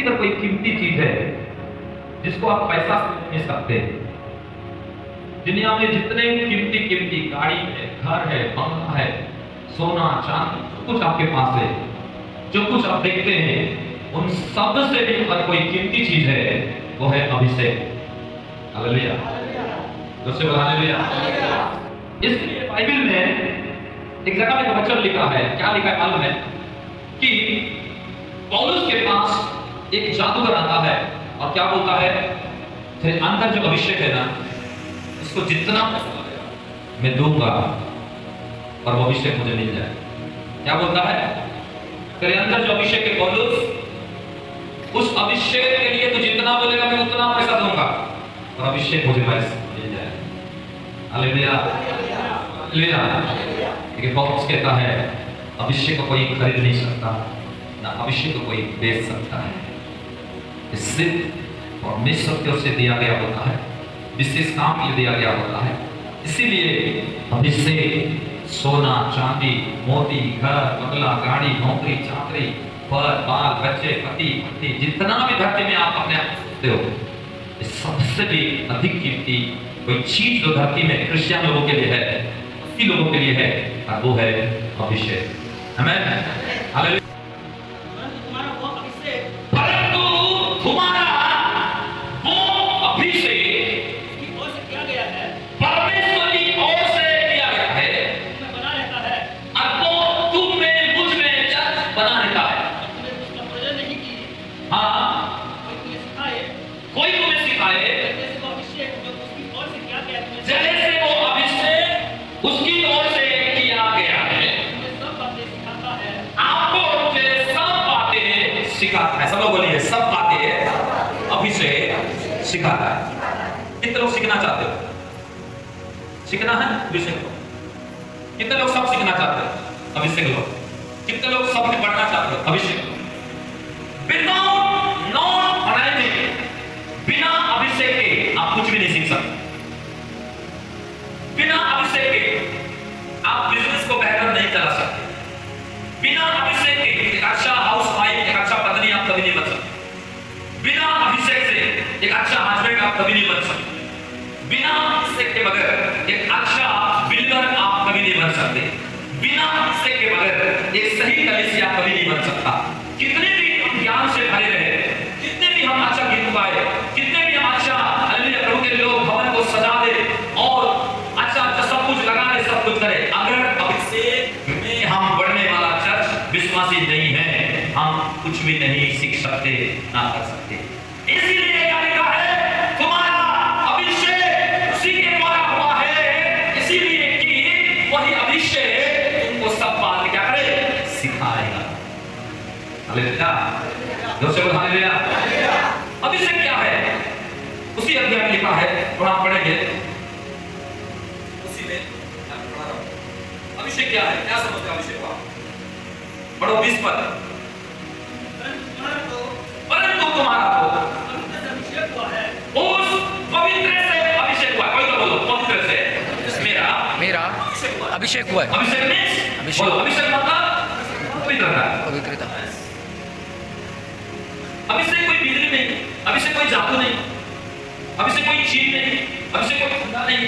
ऐसी अगर कोई कीमती चीज है जिसको आप पैसा से ले सकते हैं, दुनिया में जितने कीमती कीमती गाड़ी है, घर है, बंगला है, सोना चांदी, जो कुछ आपके पास है, जो कुछ आप देखते हैं, उन सब से भी अगर कोई कीमती चीज है वो है अभिषेक। हालेलुया, दोस्तों बोलो हालेलुया। इसलिए बाइबल में एक जगह में वचन लिखा है, क्या लिखा है मालूम है? कि पौलुस के पास एक जादूगर आता है और क्या बोलता है, तेरे अंदर जो अभिषेक है ना, उसको जितना मैं दूंगा और वो अभिषेक मुझे मिल जाए। क्या बोलता है? तेरे अंदर जो अभिषेक है पौलुस, उस अभिषेक के लिए तू जितना बोलेगा मैं उतना पैसा दूंगा और अभिषेक मुझे पैसा मिल जाए। Hallelujah, hallelujah. लेकिन पौलुस कहता है अभिषेक को कोई खरीद नहीं सकता, ना अभिषेक को कोई बेच सकता है। सिर्फ परमेश्वर की ओर से दिया गया होता है, विशेष काम के लिए दिया गया होता है। इसीलिए अभिषेक सोना चांदी मोती घर बंगला गाड़ी नौकरी चाकरी पर बाल बच्चे पति पत्नी जितना भी धरती में आप अपने आप सोचते हो, इस सबसे भी अधिक कीमती कोई चीज जो धरती में क्रिश्चियन लोगों के लिए है, उसी लोगों के लिए है, और वो है अभिषेक। आमीन, हालेलुया। सब लोग बोलिए, सब बातें अभिषेक सिखाता है। कितने लोग सीखना चाहते हो? सीखना है अभिषेक लो। कितने लोग सब सीखना चाहते हो? अभिषेक लो। कितने लोग सब में बढ़ना चाहते हो? अभिषेक लो। विदाउट नॉन अनाइटिंग, बिना अभिषेक के आप कुछ भी नहीं सीख सकते। बिना अभिषेक के आप बिजनेस को बेहतर नहीं चला सकते। बिना अभिषेक के एक अच्छा हाउस वाइफ, एक अच्छा पत्नी आप कभी नहीं बन सकते। बिना अभिषेक से एक अच्छा हस्बैंड आप कभी नहीं बन सकते। बिना अभिषेक के बगैर एक अच्छा बिल्डर आप कभी नहीं बन सकते। बिना अभिषेक के बगैर एक सही कलीसिया कभी नहीं बन सकता। कितने भी हम ज्ञान से भरे रहे, कितने भी हम अच्छा गीत गाए, कितने भी हम अच्छा हालेलुया प्रभु के लोग भवन को सजा दे और अच्छा सब कुछ लगा दे, सब कुछ करे, अगर अभिषेक में हम बढ़ने वाला चर्च विश्वासी नहीं है, हम कुछ भी नहीं सीख सकते, ना कर सकते। इसीलिए क्या लिखा है, तुम्हारा अभिषेक उसी के द्वारा हुआ है, इसीलिए कि वही अभिषेक तुमको सब बात क्या करे, सिखाएगा। हालेलुया, दोस्तों बोलो हालेलुया। अभिषेक क्या है? उसी अध्याय में लिखा है, थोड़ा पढ़ेंगे उसी में। अभिषेक क्या है? क्या समझते हो अभिषेक को? पढ़ो 20 पद। परंतु तुम्हारा तो अभिषेक हुआ है, उस पवित्र से अभिषेक हुआ है। कोई तो बोलो पवित्र से मेरा अभिषेक हुआ है। अभिषेक मींस बोलो, अभिषेक मतलब पवित्रता। पवित्रता। अभिषेक कोई बिजली नहीं, अभिषेक कोई जादू नहीं, अभिषेक कोई चीज नहीं, अभिषेक कोई खुदा नहीं,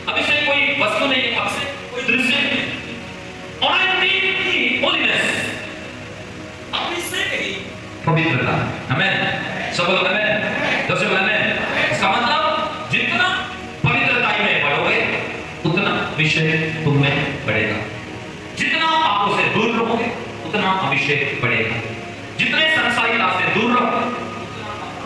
अभिषेक कोई वस्तु नहीं, अभिषेक कोई दृश्य नहीं। होलीनेस, अभिषेक ही पवित्रता। आमीन, सब लोग आमीन, दोस्तों आमीन। इसका मतलब जितना पवित्रता में बढ़ोगे उतना अभिषेक तुम में बढ़ेगा। जितना पापों से दूर रहोगे उतना अभिषेक बढ़ेगा। जितने संसारिकता से दूर रहो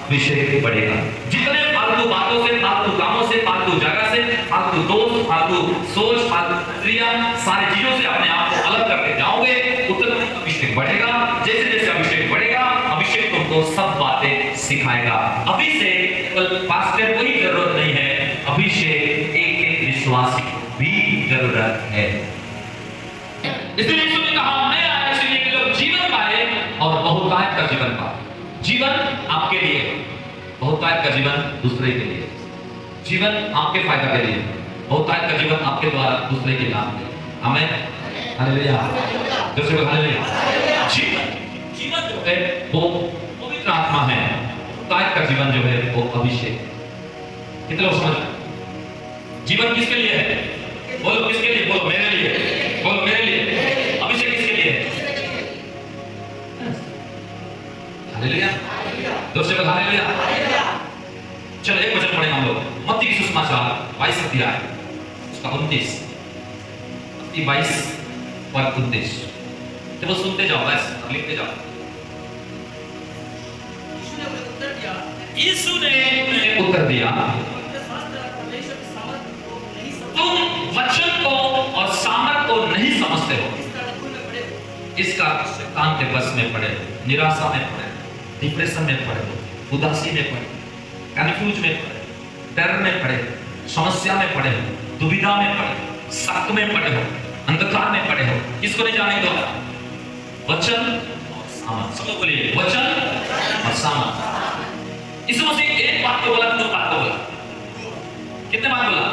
अभिषेक बढ़ेगा। जितने फालतू बातों से, फालतू कामों से, फालतू जगह से, फालतू दोस्त, फालतू सोच, फालतू क्रिया, सारी चीजों से अपने आप को अलग करके जाओगे उतना अभिषेक बढ़ेगा। जैसे जैसे अभिषेक बढ़ेगा, अभिषेक तुमको सब बातें सिखाएगा। अभिषेक केवल पास्टर को ही जरूरत नहीं है, अभिषेक एक एक विश्वासी को भी जरूरत है। इसलिए यीशु ने कहा, मैं आया इसलिए कि लोग जीवन पाए और बहुतायत का जीवन पाए। जीवन आपके लिए, बहुतायत का जीवन दूसरे के लिए। जीवन आपके फायदा के लिए, बहुतायत का जीवन आपके द्वारा दूसरे के नाम के। आमीन, हालेलुया, दूसरे को हालेलुया। जीवन जो है वो पवित्र आत्मा है, कायद का जीवन जो है वो अभिषेक। कितने लोग समझ रहे? जीवन किसके लिए है? बोलो किसके लिए? बोलो मेरे लिए, बोलो मेरे लिए। अभिषेक किसके लिए है? हालेलुया, जोर से बोलो हालेलुया। चलो एक वचन पढ़ेंगे हम लोग, मत्ती की सुसमाचार 22 अध्याय उसका 29, मत्ती 22 और 29। जब वो सुनते जाओ, बस लिखते जाओ। यीशु ने उत्तर दिया, तुम वचन को और सामर्थ को नहीं समझते हो, इसका काम के बस में पड़े, निराशा में पड़े, डिप्रेशन में पड़े, उदासी में पड़े, कंफ्यूज में पड़े, डर में पड़े, समस्या में पड़े हो, दुविधा में पड़े, शक में पड़े हो, अंधकार में पड़े हो। किसको नहीं जाने दो? वचन और सामर्थ। सब लोग बोलिए वचन और सामर्थ। यीशु मसीह एक बात को बोला, दो बात को बोला। कितने बात बोला?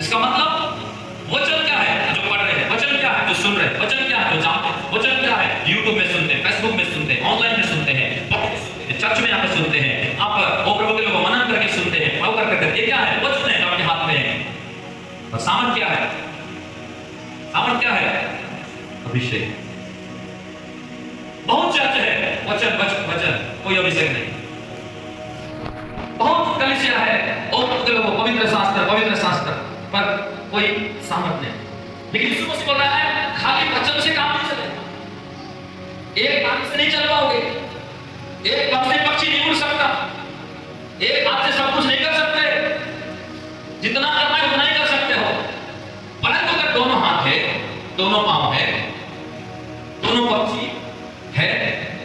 इसका मतलब वचन क्या है जो पढ़ रहे हैं, वचन क्या है जो सुन रहे हैं, वचन क्या है जो जानते हैं, वचन क्या है यूट्यूब में सुनते हैं, फेसबुक में सुनते हैं, ऑनलाइन में सुनते हैं, चर्च में आकर सुनते हैं, आप वो प्रभु के लोग मनन करके सुनते हैं, प्रभु करके। ये क्या है? वचन है जो आपके हाथ में है। और सामर्थ क्या है? सामर्थ क्या है? अभिषेक। बहुत चर्च है, वचन वचन वचन, कोई अभिषेक नहीं। बहुत कलीसिया है और पवित्र शास्त्र पर कोई सामर्थ नहीं। लेकिन यीशु मसीह बोल रहा है खाली वचन से काम नहीं चलेगा, एक हाथ से नहीं चल पाओगे, एक हाथ से पक्षी नहीं उड़ सकता, एक हाथ से सब कुछ नहीं कर सकते, जितना करना है उतना ही कर सकते हो। परंतु अगर दोनों हाथ है, दोनों पांव है, दोनों पक्षी है,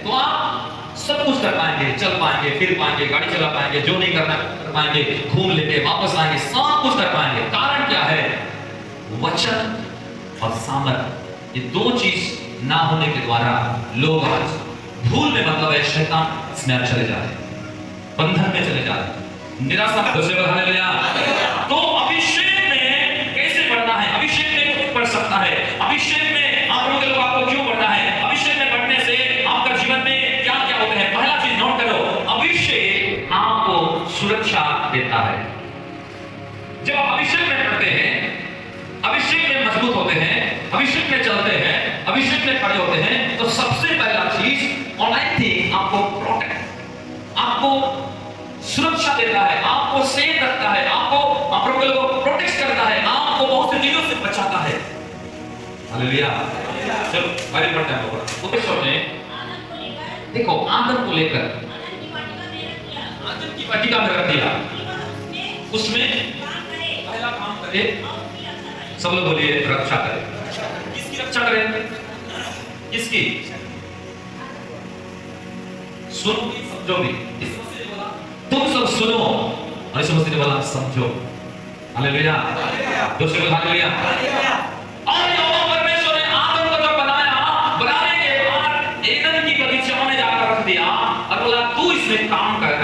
तो आप सब कुछ कर पाएंगे, चल पाएंगे, फिर पाएंगे, गाड़ी चला पाएंगे, जो नहीं करना कर पाएंगे, घूम लेके वापस आएंगे, सब कुछ कर पाएंगे। कारण क्या है? वचन और सामर्थ। ये दो चीज ना होने के द्वारा लोग आज भूल में, मतलब है शैतान इसमें चले जा रहे हैं, बंधन में चले जा रहे हैं, निराशा में घुसे बढ़ाने लगे। तो अभिषेक में कैसे बढ़ना है? अभिषेक में क्यों बढ़ सकता है? अभिषेक में आप लोग आपको क्यों बढ़ना है? अभिषेक में बढ़ने से आपका जीवन में क्या क्या होता है? पहला चीज नोट करो, अभिषेक आपको सुरक्षा देता है। जब आप अभिषेक में बढ़ते हैं, अभिषेक में मजबूत होते हैं, अभिषेक में चलते हैं, अभिषेक में खड़े होते हैं, तो सबसे पहला चीज ऑनलाइन थिंग आपको प्रोटेक्ट, आपको सुरक्षा देता है, आपको सेफ रखता है, आपको प्रोटेक्ट करता है, आपको बहुत सी चीजों से बचाता है। हालेलुया। चलो आगे बढ़ते हैं। उपनिषद में देखो, आदम को लेकर आदम की वाटिका में रख दिया, उसमें पहला काम करे, सब लोग बोलिए रक्षा करे। किसकी रक्षा करे? किसकी? सुनो समझोगे। तुम सब सुनो और यीशु मसीह ने बोला समझो। हालेलुया, जोर से बोलो हालेलुया। और यहोवा परमेश्वर ने आदम को जब बनाया, बनाने के बाद एदन की बगीचा में जाकर रख दिया और बोला तू इसमें काम कर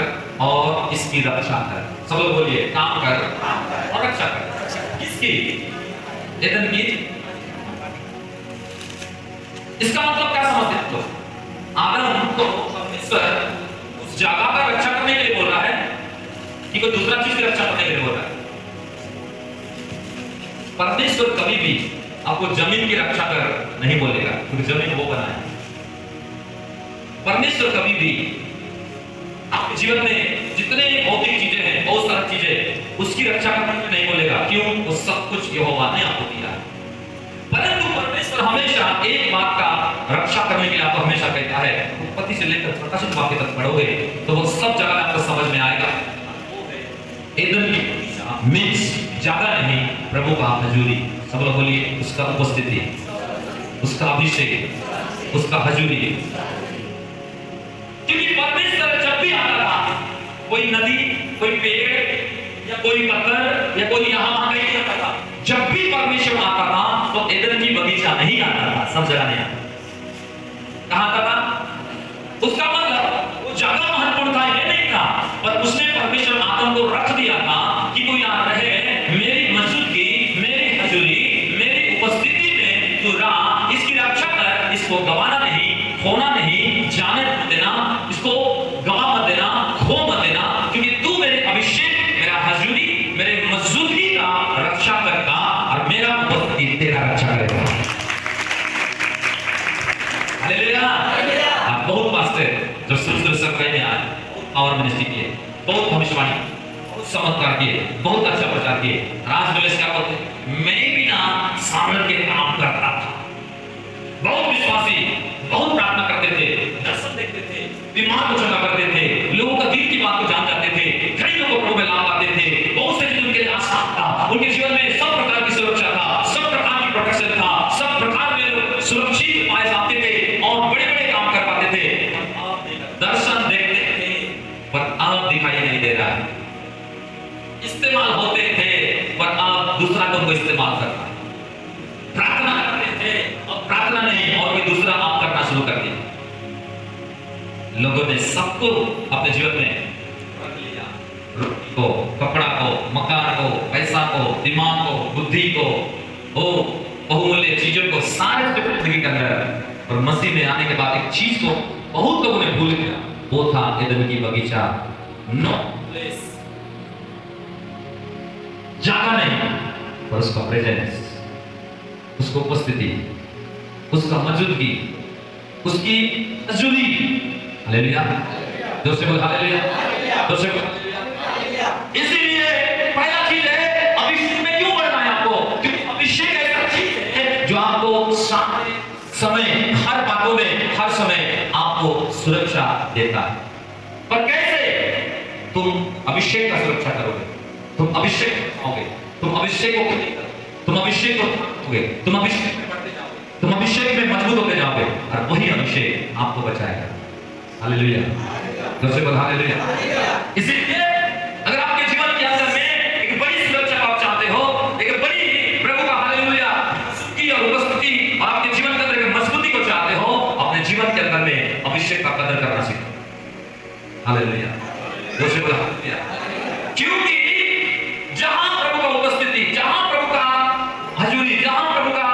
और इसकी रक्षा कर। सब लोग बोलिए काम कर और रक्षा कर। किसकी? एदन की। इसका मतलब क्या समझते हैं? तो आदम को परमेश्वर उस जगह का रक्षा करने के लिए बोल रहा है कि कोई दूसरा चीज की रक्षा करने के लिए बोल रहा है? परमेश्वर कभी भी आपको जमीन की रक्षा कर नहीं बोलेगा, क्योंकि जमीन वो बनाया। परमेश्वर कभी भी आपके जीवन में जितने भौतिक चीजें हैं, बहुत सारी चीजें, उसकी रक्षा करने के लिए नहीं बोलेगा। क्यों? वो सब कुछ यहोवा ने आपको दिया है। परंतु परमेश्वर हमेशा एक बात का रक्षा करने के लिए आपको हमेशा कहता है। उत्पत्ति से लेकर प्रकाशित वाक्य तक पढ़ोगे तो वो सब जगह आपको समझ में आएगा। एदन की मीन्स ज्यादा नहीं, प्रभु का हजूरी। सब लोग बोलिए उसका उपस्थिति, उसका अभिषेक, उसका हजूरी। क्योंकि परमेश्वर जब भी आता था, कोई नदी, कोई पेड़ या कोई पत्थर या कोई यहाँ वहां नहीं आता था। जब भी परमेश्वर आता था तो एदन की बगीचा नहीं आता था, सब जगह नहीं आता। कहां आता था? उसका मतलब वो जगह महत्वपूर्ण था ये नहीं था, पर उसने परमेश्वर आदम को रख दिया था कि तू यहाँ रहे, मेरी मौजूदगी, मेरी हजूरी, मेरी उपस्थिति में तू रहा, इसकी रक्षा कर, इसको गवाना नहीं, खोना नहीं, जाने देना, इसको भविष्यवाणी, बहुत चमत्कार किए, बहुत अच्छा प्रचार किए। आज बोले क्या बोलते, मैं भी ना सामर्थ के काम करता था, बहुत विश्वासी, बहुत प्रार्थना करते थे, दर्शन देखते थे, बीमार को चंगा करते थे, लोगों का दिल की बात को जान जाते थे, कई लोगों को प्रभु में लाभ आते थे, बहुत से जिनके लिए आसान था, उनके जीवन में सब प्रकार की सुरक्षा था, सब प्रकार की प्रोटेक्शन था, सब प्रकार में सुरक्षित उपाय आते थे और बड़े-बड़े काम कर पाते थे। दर्शन देखते थे पर अब दिखाई नहीं दे रहा है, इस्तेमाल होते थे पर अब दूसरा को इस्तेमाल करता है, प्रार्थना करते थे और प्रार्थना नहीं और कोई दूसरा आप करना शुरू कर दिया। लोगों ने सबको अपने जीवन में रख लिया, रोटी को, कपड़ा को, मकान को, पैसा को, दिमाग को, बुद्धि को, बहुमूल्य चीजों को, सारे जिंदगी के अंदर। और मसीह में आने के बाद एक चीज को बहुत लोगों ने भूल गया, वो था एदन की बगीचा, नो प्लेस, जगह नहीं पर उसका प्रेजेंस, उसको उपस्थिति, उसका मौजूदगी, उसकी तजुली। हालेलुया, जोर से बोल हालेलुया, जोर से बोल हालेलुया। इसीलिए पहला चीज है, अभिषेक में क्यों बढ़ना है आपको? क्योंकि अभिषेक ऐसा चीज है जो आपको सारे समय, हर बातों में, हर समय आपको सुरक्षा देता है। पर कैसे तुम अभिषेक का सुरक्षा करोगे? तुम अभिषेक पाओगे, तुम अभिषेक को नहीं करोगे, तुम अभिषेक को पाओगे, तुम अभिषेक में बढ़ते जाओगे, तुम अभिषेक में मजबूत होते जाओगे और वही अभिषेक आपको बचाएगा। हालेलुया, जोर से बोल हालेलुया। इसीलिए अगर आपके जीवन के अंदर में एक बड़ी सुरक्षा आप चाहते हो, एक बड़ी प्रभु का हालेलुया की और उपस्थिति और आपके जीवन के अंदर एक मजबूती को चाहते हो, अपने जीवन के अंदर में अभिषेक का कदर करना सीखो। हालेलुया, जोर से बोल हालेलुया। क्योंकि जहां प्रभु का उपस्थिति, जहां प्रभु का हजूरी, जहां प्रभु का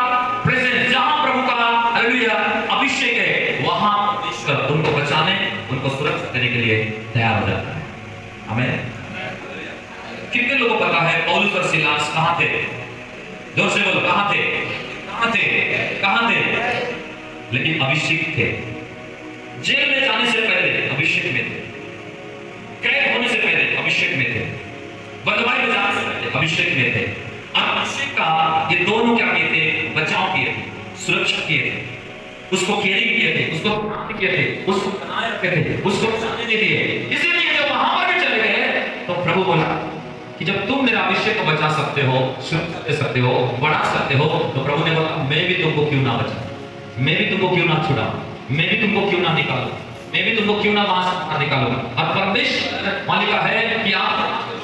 प्रेजेंस, जहां प्रभु का हालेलुया अभिषेक है, वहां परमेश्वर उनको बचाने, उनको सुरक्षा देने के लिए तैयार हो जाता है। आमीन। कितने लोगों को पता है पौलुस और सीलास कहां थे? जोर से बोलो, कहां थे? कहां थे? कहां थे? लेकिन अभिषेक थे। जेल में जाने से पहले अभिषेक में थे, कैद होने से पहले अभिषेक में थे, बंधुआई में जाने से पहले अभिषेक में थे। अभिषेक का ये दोनों क्या किए थे? बचाव किए थे, सुरक्षा किए थे, उसको केयरिंग किए थे, उसको प्राप्त किए थे, उसको बनाए रखे थे, उसको बचाने नहीं दिए। इसीलिए जब वहां पर भी चले गए तो प्रभु बोला कि जब तुम मेरा अभिषेक को बचा सकते हो, सुरक्षा दे सकते हो, बढ़ा सकते हो, तो प्रभु ने बोला मैं भी तुमको क्यों ना बचाऊं, मैं भी तुमको क्यों ना छुड़ाऊं, मैं भी तुमको क्यों ना निकालूं, मैं भी तुमको क्यों ना वहां से निकालूं। और परमेश्वर मालिका है कि आप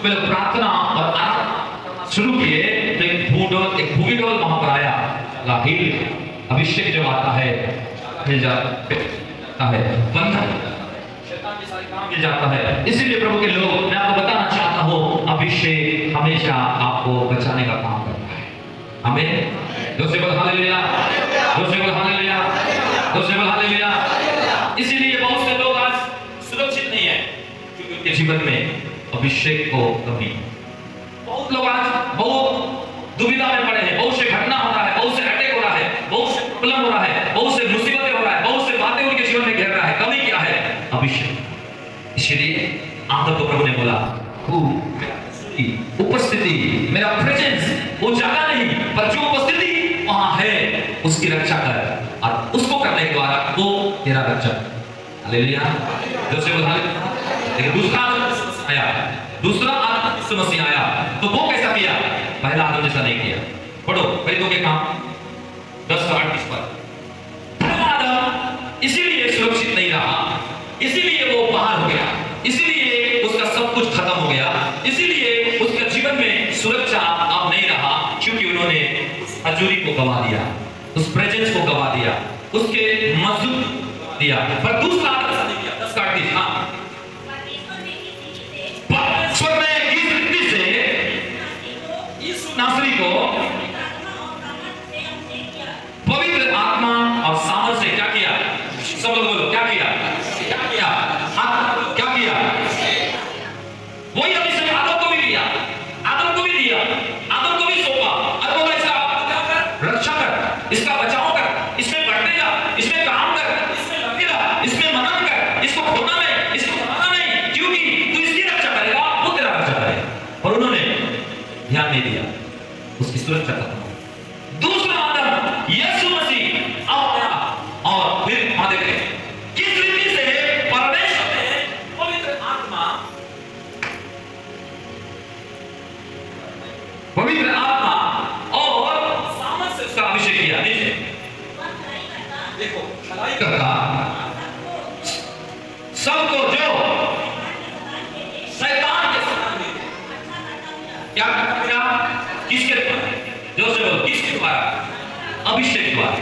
प्रार्थना और आराधना शुरू किए तो एक भूमि डोल वहां पर आया, अभिषेक जब आता है मिल जाता है, बंधन शैतान के सारे काम मिल जाता है। इसीलिए प्रभु के लोग, मैं आपको बताना चाहता हूं, अभिषेक हमेशा आपको बचाने का काम करता है। आमीन। जोर से बोल हालेलुया, जोर से बोल हालेलुया, जोर से बोल हालेलुया। इसीलिए बहुत से लोग आज सुरक्षित नहीं है क्योंकि उनके जीवन में अभिषेक को कमी। बहुत लोग आज बहुत दुविधा में पड़े हैं, बहुत से घटना हो रहा है, बहुत से अटैक हो रहा है, बहुत से प्रॉब्लम हो रहा है, बहुत से मुसीबतें हो रहा है, बहुत से बातें उनके जीवन में घेर रहा है। कमी क्या है? अभिषेक। इसलिए आदम को प्रभु ने बोला उपस्थिति, मेरा प्रेजेंस, वो जगह नहीं पर जो उपस्थिति वहां है उसकी रक्षा कर, और उसको करने के द्वारा वो तेरा रक्षक। हालेलुया, जोर से बोल हालेलुया। लेकिन दूसरा आदम यीशु मसीह आया तो वो कैसा किया? पहला आदम जैसा नहीं किया। पढ़ो प्रेरितों के काम 10:38 पर। पहला आदम इसीलिए सुरक्षित नहीं रहा, इसीलिए वो बाहर हो गया, इसीलिए उसका सब कुछ खत्म हो गया, इसीलिए उसके जीवन में सुरक्षा अब नहीं रहा, क्योंकि उन्होंने उस हजूरी को गवा दिया, उस प्रेजेंस को गवा दिया, उसके मजदूर दिया। पर दूसरा आदम ऐसा नहीं किया। 10:38। हाँ, परमेश्वर ने इस रीति से यीशु नासरी को पवित्र आत्मा और सामर्थ से क्या किया? सब लोग बोलो, क्या किया? क्या किया? क्या किया? वही अभिषेक आदम को भी दिया, आदम को भी दिया, आदम को भी सौंपा और बोला इसका रक्षा कर, इसका बचाव कर, इसमें बढ़ते जा, इसमें काम कर, इसमें लगे रह, इसमें मनन कर, इसको खोना नहीं, इसको बनाना नहीं, क्योंकि तू इसकी रक्षा करेगा, वो ध्यान नहीं दिया, उसकी सुरक्षा खत्म हो। दूसरा आदम यीशु मसीह आओ गया, और फिर वहां देखते हैं किस रीति से परमेश्वर ने पवित्र आत्मा और सामर्थ से उसका अभिषेक किया। नीचे देखो, भलाई करता सबको जो शैतान के सताने में क्या किया, किसके द्वारा? जो से बोलो, किसके द्वारा? अभिषेक द्वारा।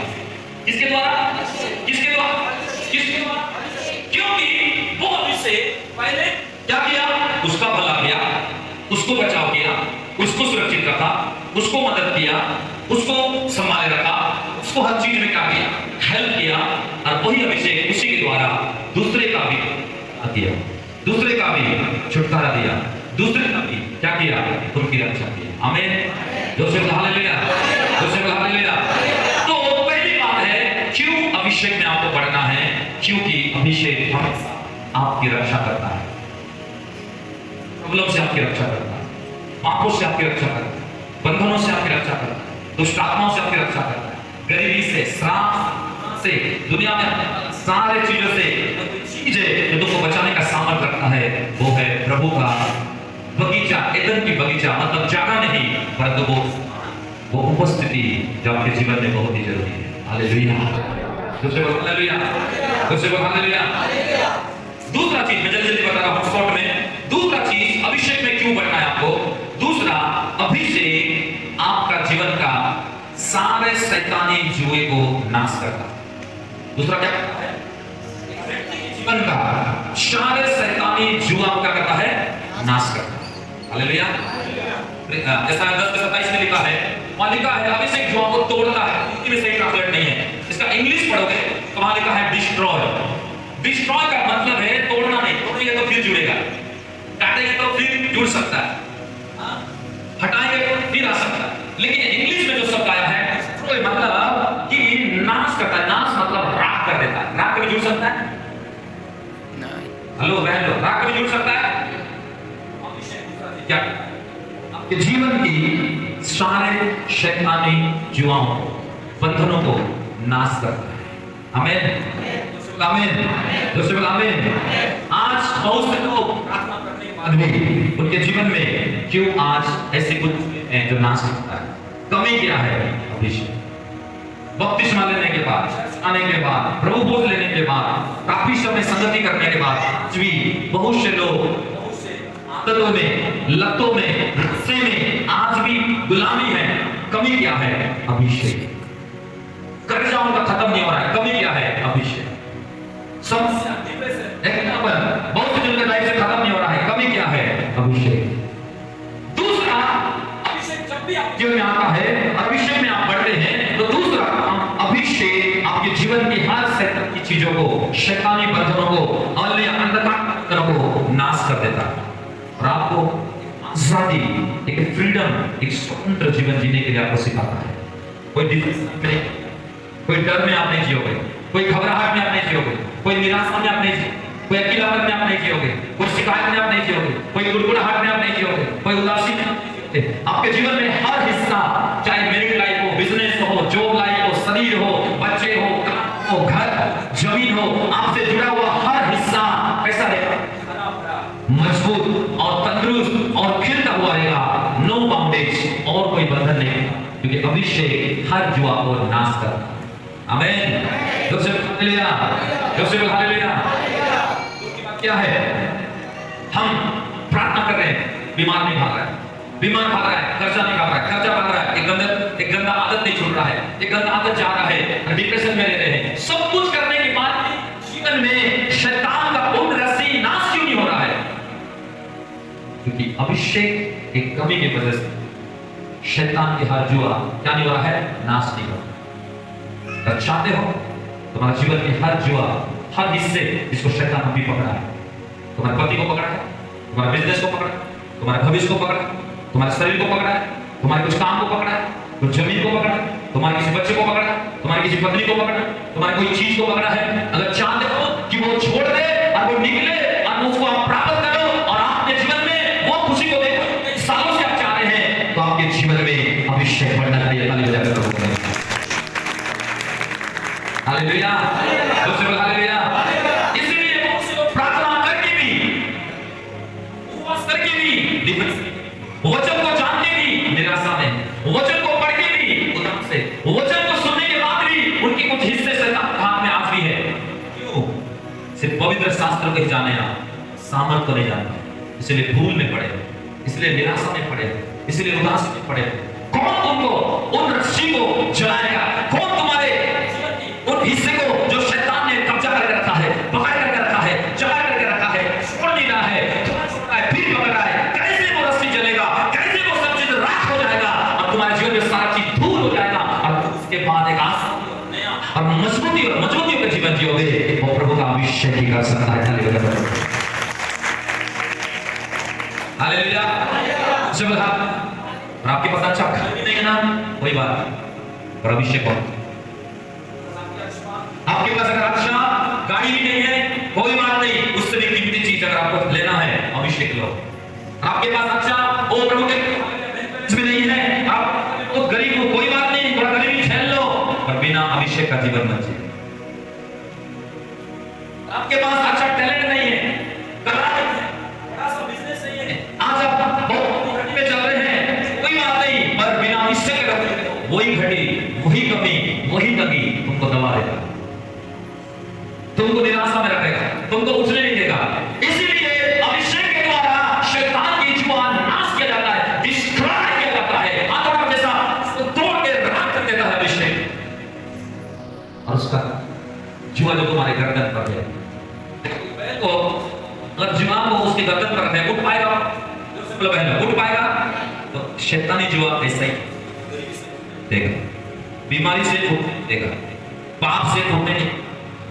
किसके द्वारा? किसके द्वारा? किसके द्वारा? क्योंकि वो अभिषेक पहले क्या किया? उसका भला किया, उसको बचाव किया, उसको सुरक्षित रखा, उसको मदद किया, उसको संभाले रखा, उसको हर चीज में क्या किया? हेल्प किया। और वही अभिषेक उसी के द्वारा दूसरे का भी दिया, दूसरे का भी छुटकारा दिया, दूसरे का भी क्या किया? उनकी रक्षा की। आमीन। जोर से हालेलुया, जोर से हालेलुया। तो पहली बात है, क्यों अभिषेक में आपको बढ़ना है? क्योंकि अभिषेक हमेशा आपकी रक्षा करता है, प्रॉब्लम से आपकी रक्षा करता है, पापों से आपकी रक्षा करता है, बंधनों से आपकी रक्षा करता है, दुष्ट आत्माओं से आपकी रक्षा करता है, गरीबी से, श्राप से, दुनिया में सारे चीजों से चीजें जो तुमको बचाने का सामर्थ्य रखता है, वो है प्रभु का बगीचा, एदन की बगीचा। मतलब जगह नहीं, परंतु वो उपस्थिति जो आपके जीवन में बहुत ही जरूरी है। हालेलुया, दूसरे बोल हालेलुया, दूसरे बोल हालेलुया। दूसरा चीज मैं जल्दी बता रहा हूं शॉर्ट में। दूसरा चीज अभिषेक में क्यों बढ़ना है आपको? दूसरा, अभिषेक आपका जीवन का सारे शैतानी जुए को नाश करता है। दूसरा क्या करता है? जीवन का सारे शैतानी जुआ क्या करता है? नाश करता है। हालेलुया। जैसा 10:27 में लिखा है, वहां लिखा है अभिषेक जुआ को तोड़ता है। हिंदी में सही ट्रांसलेट नहीं है, इसका इंग्लिश पढ़ोगे तो वहां लिखा है डिस्ट्रॉय। डिस्ट्रॉय का मतलब है तोड़ना नहीं, तोड़ेंगे तो फिर जुड़ेगा, काटेंगे तो फिर जुड़ सकता है, हटाएंगे तो फिर आ सकता है। लेकिन इंग्लिश में जो शब्द आया है डिस्ट्रॉय मतलब कि नाश करता है। नाश मतलब राख कर देता है। राख कभी जुड़ सकता है? हेलो बहन लोग, राख कभी जुड़ सकता है? क्या आपके जीवन की सारे शैतानी जुआओं को, बंधनों को नाश करता है। आमीन, आमीन, दोस्तों आमीन। आज बहुत से लोग प्रार्थना करने के बाद भी उनके जीवन में क्यों आज ऐसे कुछ है जो नाश करता है? कमी क्या है? अभिषेक। बपतिस्मा लेने के बाद, आने के बाद, प्रभु बोझ लेने के बाद, काफी समय संगति करने के बाद भी बहुत से लोग आदतों में, लतों में, नशे में आज भी गुलामी है। कमी क्या है? अभिषेक। कर्जा उनका खत्म नहीं हो रहा है, कमी क्या है? अभिषेक। समस्या, डिप्रेशन, बहुत से जिनके लाइफ से खत्म नहीं हो रहा है, कमी क्या है? अभिषेक। दूसरा, अभिषेक जब भी आपके जीवन में आता है, अभिषेक में आप बढ़ते हैं, तो दूसरा अभिषेक आपके जीवन की हर सेक्टर की चीजों को, शैतानी बंधनों को, अंधकार को नाश कर देता है और आपको आजादी, एक फ्रीडम, एक स्वतंत्र जीवन जीने के लिए आपको सिखाता है। कोई डिप्रेशन में, कोई डर में आप नहीं जियोगे, कोई घबराहट में आप नहीं जियोगे, कोई निराशा में आप नहीं जियोगे, कोई अकेलापन में आप नहीं जियोगे, कोई शिकायत में आप नहीं जियोगे, कोई गुड़गुड़ाहट में आप नहीं जियोगे, कोई उदासी में आप नहीं जियोगे। आपके जीवन में हर हिस्सा, चाहे मैरिड लाइफ हो, बिजनेस हो, जॉब लाइफ हो, शरीर हो, बच्चे हो, काम हो, घर, जमीन हो, आपसे जुड़ा हुआ हर हिस्सा कैसा रहेगा? मजबूत और तंदुरुस्त और खिलता हुआ रहेगा। नो बाउंडेज, और कोई बंधन नहीं, क्योंकि अभिषेक हर जुआ को नाश करता है। आमीन। दूसरे हालेलुया, दूसरे हालेलुया। दूसरी बात क्या है? हम प्रार्थना कर रहे हैं, बीमार नहीं भाग रहा है, बीमार भाग रहा है, कर्जा नहीं भाग रहा है, कर्जा भाग रहा है, एक गंदा आदत नहीं छूट रहा है, एक गंदा आदत जा रहा है, डिप्रेशन में रह रहे हैं। सब कुछ करने के बाद जीवन में शैतान का पूर्ण रस्सी नाश क्यों नहीं हो रहा है? क्योंकि अभिषेक एक कमी की वजह से शैतान के हर जुआ क्या नहीं हो रहा है? नाश नहीं हो रहा। चाहते हो तुम्हारे जीवन के हर जुआ, हर हिस्से जिसको शैतान अभी पकड़ा है, तुम्हारे पति को पकड़ा है, तुम्हारे बिजनेस को पकड़ा है, तुम्हारे भविष्य को पकड़ा है, तुम्हारे शरीर को पकड़ा है, तुम्हारे कुछ काम को पकड़ा है, कुछ जमीन को पकड़ा है, तुम्हारे किसी बच्चे को पकड़ा है, तुम्हारी किसी पत्नी को पकड़ा है, तुम्हारी कोई चीज को पकड़ा है। अगर चाहते हो कि वो छोड़ दे और वो निकले और उसको आप प्राप्त करो और आपके जीवन में वो खुशी को देखो, सालों से आप चाह रहे हैं, तो जीवन में अभिषेक बढ़ना चाहिए। ताली बजाकर प्रभु को हालेलुया, हालेलुया। इसलिए प्रार्थना करके भी, उपवास करके भी, वचन को जान के भी निराशा में, वचन को पढ़ के भी उदास से, वचन को सुनने के बाद भी उनके कुछ हिस्से शैतान के हाथ में आज भी है। क्यों? सिर्फ पवित्र शास्त्र को ही जाने ना, सामर्थ को नहीं जानते, इसलिए भूल में पड़े, इसलिए निराशा में पड़े, इसलिए उदास में पड़े। कौन तुमको उन रस्सी को जलाएगा? कौन तुम्हारे उन हिस्से को जो शैतान ने कब्जा करके रखा है, पकड़ करके रखा है, जला करके रखा है, छोड़ नहीं रहा है, फिर पकड़ रहा है, कैसे वो रस्सी जलेगा? कैसे वो सब चीज राख हो जाएगा और तुम्हारे जीवन में सारा चीज धूल हो जाएगा और उसके बाद एक आसान और मजबूती का जीवन जियोगे। वो प्रभु का अभिषेक ही कर सकता है। हालेलुया। और आपके पास अच्छा घर भी नहीं है ना, कोई बात नहीं, और अभिषेक हो। आपके पास अगर अच्छा गाड़ी भी नहीं है, कोई बात नहीं, उससे भी कीमती चीज अगर आपको लेना है, अभिषेक लो। आपके पास अच्छा वो प्रभु के भी नहीं है, आप तो गरीब हो, कोई बात नहीं, थोड़ा गरीबी झेल लो, पर बिना अभिषेक का जीवन मत जियो। आपके पास अच्छा टैलेंट नहीं है, बिजनेस नहीं है, आज आप बहुत घटी में चल रहे हैं, कोई बात नहीं, पर बिना अभिषेक के वही घटी, वही कमी, वही तंगी तुमको दबा देगा, तुमको निराशा में रखेगा, तुमको उछलने नहीं देगा। इसीलिए अभिषेक के द्वारा शैतान की जुआ नाश किया जाता है, डिस्ट्रॉय किया जाता है, आत्मा जैसा तोड़ के राख कर देता है अभिषेक। और उसका जुआ जो तुम्हारे गर्दन पर है, तो अगर जुआ को उसके गर्दन पर रखे, उठ पाएगा? उठ पाएगा? तो शैतानी जुआ ऐसा ही देगा, बीमारी से उठने देगा, पाप से उठने नहीं,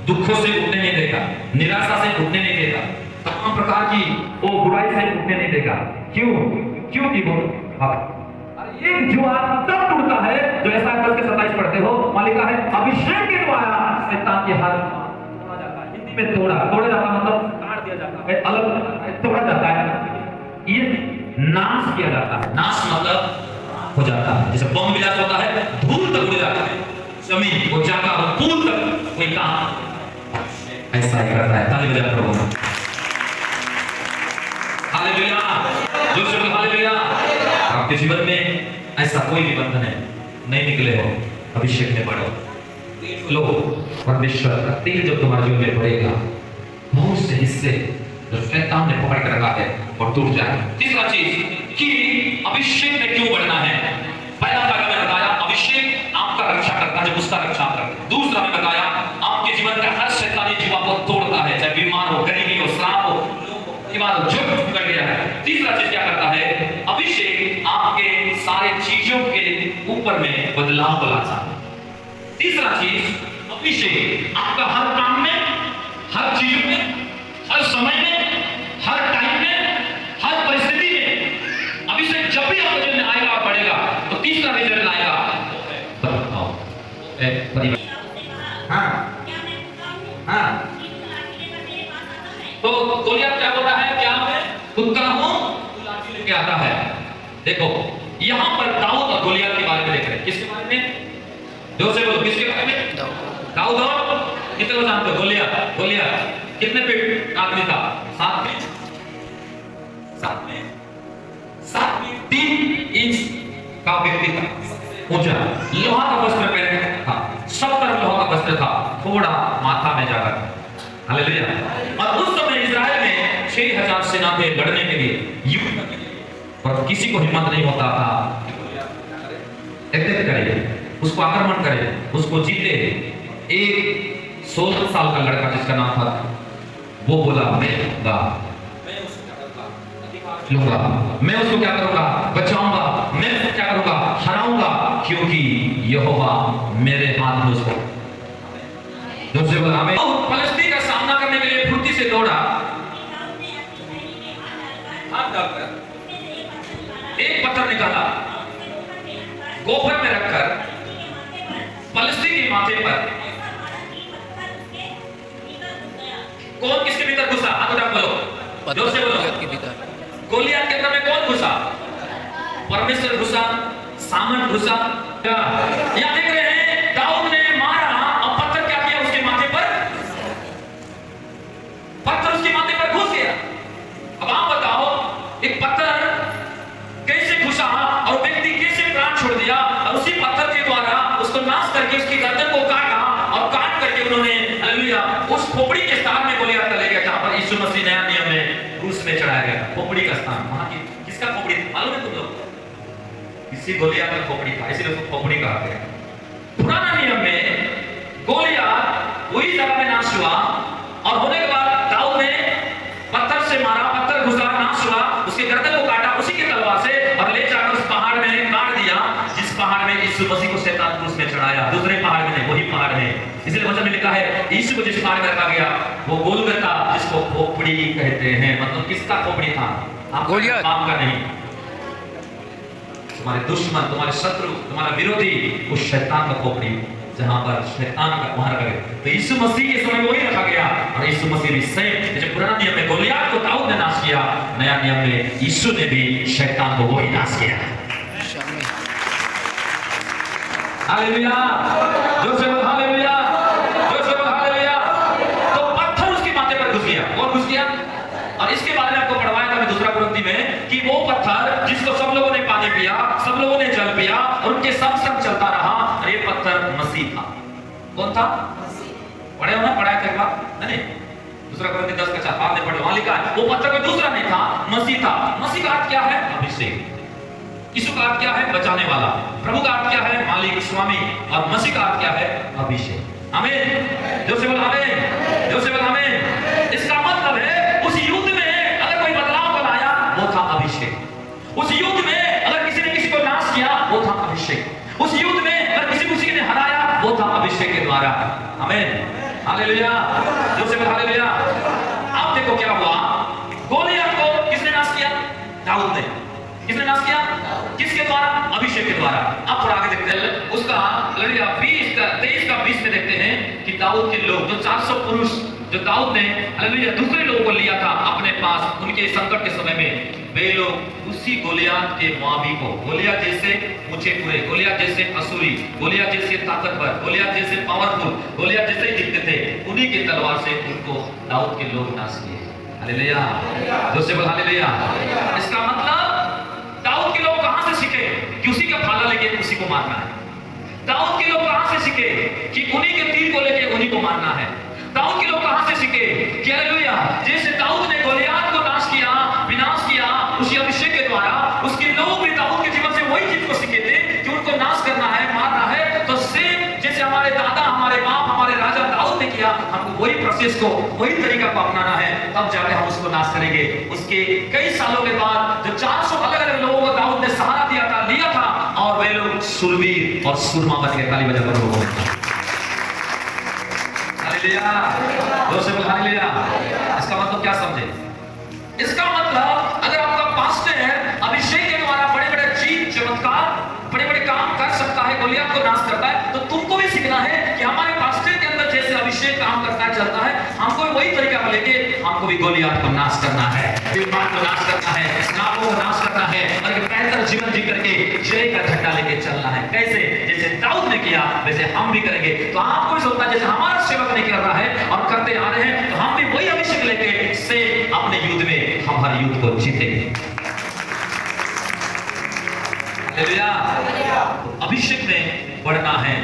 दुखों से उठने नहीं देगा, निराशा से उठने नहीं देगा, तमाम प्रकार की वो बुराई से उठने नहीं देगा। क्योंकि वो एक जुआ तब टूटता है जो ऐसा 10:27 पढ़ते हो, मालिका है अभिषेक के द्वारा शैतान के हाथ तोड़ा जाता है। हिंदी में तोड़ा जाता मतलब काट दिया जाता है, अलग तोड़ा जाता है, ये नाश किया जाता है। नाश मतलब हो जाता है, जैसे बम विलास होता है, धूल तक उड़ जाता है, जमीन वो जाता है, पुल तक कोई काम ऐसा ही करता है। ताली बजा प्रभु को। हालेलुया, जो शब्द हालेलुया। आपके जीवन में ऐसा कोई भी बंधन है नहीं निकले हो, अभिषेक में बढ़ो, लो परमेश्वर का तेल जब तुम्हारे जीवन में बढ़ेगा, बहुत से हिस्से जो शैतान ने पकड़ कर रखा है और टूट जाएगा। तीसरा चीज कि अभिषेक में क्यों बढ़ना है। पहला भाग में बताया अभिषेक आपका रक्षा करता है, जब उसका रक्षा करता है। दूसरा में बताया आपके जीवन का हर शैतानी जुआ को तोड़ता है, चाहे बीमार हो, गरीबी हो, श्राप हो, बीमार हो, जो कर गया है। तीसरा चीज क्या करता है, अभिषेक आपके सारे चीजों के ऊपर में बदलाव लाता है। तीसरा चीज, अभिषेक आपका हर काम में, हर चीज में, हर समय में, हर टाइम में, हर परिस्थिति में अभिषेक जब भी आपके जीवन में आएगा और बढ़ेगा तो तीसरा रिजल्ट आएगा, तो गोलियत क्या बोल रहा है, क्या मैं कुत्ता हूं, तू लाठी लेके आता है। देखो यहां पर दाऊद और गोलियत के बारे में देख रहे हैं। किसके बारे में? जोर से बोलो, किसके बारे में? दाऊद और कितने को जानते हो? गोलियत कितने फीट आदमी था? 7 फीट 3 इंच का व्यक्ति था, ऊंचा, लोहा का वस्त्र पहने था, सब तरफ लोहा का वस्त्र था, थोड़ा माथा में जाकर। हालेलुया। और उस समय इजराइल में 6000 सेना थे लड़ने के लिए, युद्ध करने के लिए, और किसी को हिम्मत नहीं होता था अटैक करे, उसको आक्रमण करे, उसको जीते। एक 16 साल का लड़का जिसका नाम था, वो बोला मैं लूंगा, मैं उसको क्या करूंगा, बचाऊंगा, मैं उसको क्या करूंगा, हराऊंगा, क्योंकि यहोवा मेरे हाथ में उसको। जो से बोला मैं फलस्तीन का सामना करने के लिए फुर्ती से दौड़ा, हाथ डालकर एक पत्थर निकाला, गोफर में रखकर फलस्तीन के माथे पर। कौन किसके भीतर घुसा? हाथ उठा बोलो, जोर से बोलो। गोलियत के अंदर में कौन घुसा? परमेश्वर घुसा, सामंत घुसा। यहाँ देख रहे हैं दाऊद ने मारा और पत्थर क्या किया उसके माथे पर, पत्थर उसके माथे पर घुस गया। अब आप बताओ एक पत्थर कैसे घुसा और व्यक्ति कैसे प्राण छोड़ दिया, और उसी पत्थर के द्वारा उसको नाश करके उसकी गर्दन को काटा और काट करके उन्होंने हालेलुया उस खोपड़ी के स्थान में गोलियत का ले गया, जहां पर यीशु मसीह नया नियम में क्रूस में चढ़ाया गया। खोपड़ी का स्थान वहां की किसका खोपड़ी मालूम है तुम लोग? किसी गोलियत का खोपड़ी था, इसीलिए उसको खोपड़ी कहा गया। पुराना नियम में गोलियत वही जगह में नाश हुआ और होने के बाद दाऊद ने पत्थर से मारा, पत्थर घुसा, नाश हुआ, उसके गर्दन को काटा उसी की तलवार से और ले जाकर उस पहाड़ में गाड़ दिया, जिस पहाड़ में यीशु मसीह को शैतान क्रूस में चढ़ाया। दूसरे पहाड़ में नहीं, वही पहाड़ में। इसलिए वचन में लिखा है यीशु को जिस पहाड़ में रखा गया वो गोलगता, जिसको खोपड़ी कहते हैं। मतलब किसका खोपड़ी था? गोलियत, आपका नहीं। तुम्हारे दुश्मन, तुम्हारे शत्रु, तुम्हारा विरोधी, उस शैतान का खोपड़ी, जहां पर शैतान का वहां रखा गया। तो यीशु मसीह के समय वही रखा गया और यीशु मसीह भी सेम, जैसे पुराना नियम में गोलियत को दाऊद ने नाश किया, नया नियम में यीशु ने भी शैतान को वही नाश किया। हालेलुया, जोर से बोल हालेलुया, जोर से बोल हालेलुया। तो पत्थर उसके माथे पर घुस गया और घुस गया। और इसके बारे में आपको पढ़वाया था मैं दूसरा कुरिन्थी में कि वो पत्थर जिसको सब लोगों ने पानी पिया, सब लोगों ने जल पिया और उनके सब संग चलता रहा, और ये पत्थर मसीह था। कौन था? पढ़े हो ना, पढ़ाया था एक बार नहीं? दूसरा कुरिन्थी 10 का 4 बाद में पढ़े, वहां लिखा है वो पत्थर कोई दूसरा नहीं था, मसीह था। मसीह का अर्थ क्या है? अभिषेक। यीशु का अर्थ क्या है? बचाने वाला। प्रभु का अर्थ क्या है? मालिक, स्वामी। और मसीह का अर्थ क्या है? अभिषेक। आमीन, जोर से बोल आमीन, जोर से बोल आमीन। इसका मतलब है उस युद्ध में अगर कोई बदलाव बनाया वो था अभिषेक। उस युद्ध में अगर किसी ने किसी को नाश किया वो था अभिषेक। उस युद्ध में अगर किसी को किसी ने हराया वो था अभिषेक के द्वारा। आमीन, हालेलुया, जोर से बोल हालेलुया। अब देखो क्या हुआ, गोलियत को किसने नाश किया? दाऊद ने। किसने नाश किया? किसके द्वारा? अभिषेक के द्वारा। अब थोड़ा आगे देखते हैं उसका 23 का 20 में देखते हैं कि दाऊद के लोग जो 400 पुरुष जो दाऊद ने हालेलुया दूसरे लोगों को लिया था अपने पास उनके संकट के समय में, वे लोग उसी गोलियत के मुआबी को, गोलियत जैसे ऊंचे पूरे, गोलियत जैसे असुरी, गोलियत जैसे ताकतवर, गोलियत जैसे पावरफुल, गोलियत जैसे ही दिखते थे, उन्हीं की तलवार से उनको दाऊद के लोग नाश किए। हालेलुया, जोर से बोल हालेलुया। इसका मतलब दाऊद के लोग कहां से सीखे कि उसी का भाला लेके उसी को मारना है? दाऊद के लोग कहां से सीखे कि उन्हीं के तीर को लेके उन्हीं को मारना है? दाऊद के लोग कहां से सीखे कि हालेलुया जैसे दाऊद ने गोलियत को नाश किया, विनाश किया उसी अभिषेक के द्वारा, उसके लोग भी दाऊद के जीवन से वही चीज को सीखे थे कि उनको नाश करना है, मारना है। तो सेम जैसे हमारे दादा, हमारे बाप, हमारे राजा दाऊद ने किया, हमको वही प्रोसेस को, वही तरीका को अपनाना है, तब जाके हम उसको नाश करेंगे। उसके कई सालों के बाद जो 400 अलग अलग लोगों को दाऊद ने सहारा दिया था, लिया था, और वे लोग सुरवीर और सुरमा बन गए। ताली बजा करो हालेलुया, जोर से बोल हालेलुया। इसका मतलब क्या समझे? इसका मतलब अगर आपका पास्टर है अभिषेक के द्वारा बड़े बड़े चीज चमत्कार, बड़े बड़े काम कर सकता है, गोलियत को नाश करता है, तो तुमको भी सीखना है कि हमारे पास्टर के अंदर जैसे अभिषेक काम करता है, चलता है, हमको भी वही तरीका लेके हमको भी गोलियत को नाश करना है, बीमार को नाश करना है, नापों को नाश करना है, और एक बेहतर जीवन जी करके जय का झंडा लेके चलना है। कैसे? जैसे दाऊद ने किया वैसे हम भी करेंगे। तो आपको भी सोचता है जैसे हमारा सेवक नहीं कर रहा है और करते आ रहे हैं, तो हम भी वही अभिषेक लेके से अपने युद्ध में हम हर युद्ध को जीतेंगे। अभिषेक में बढ़ना है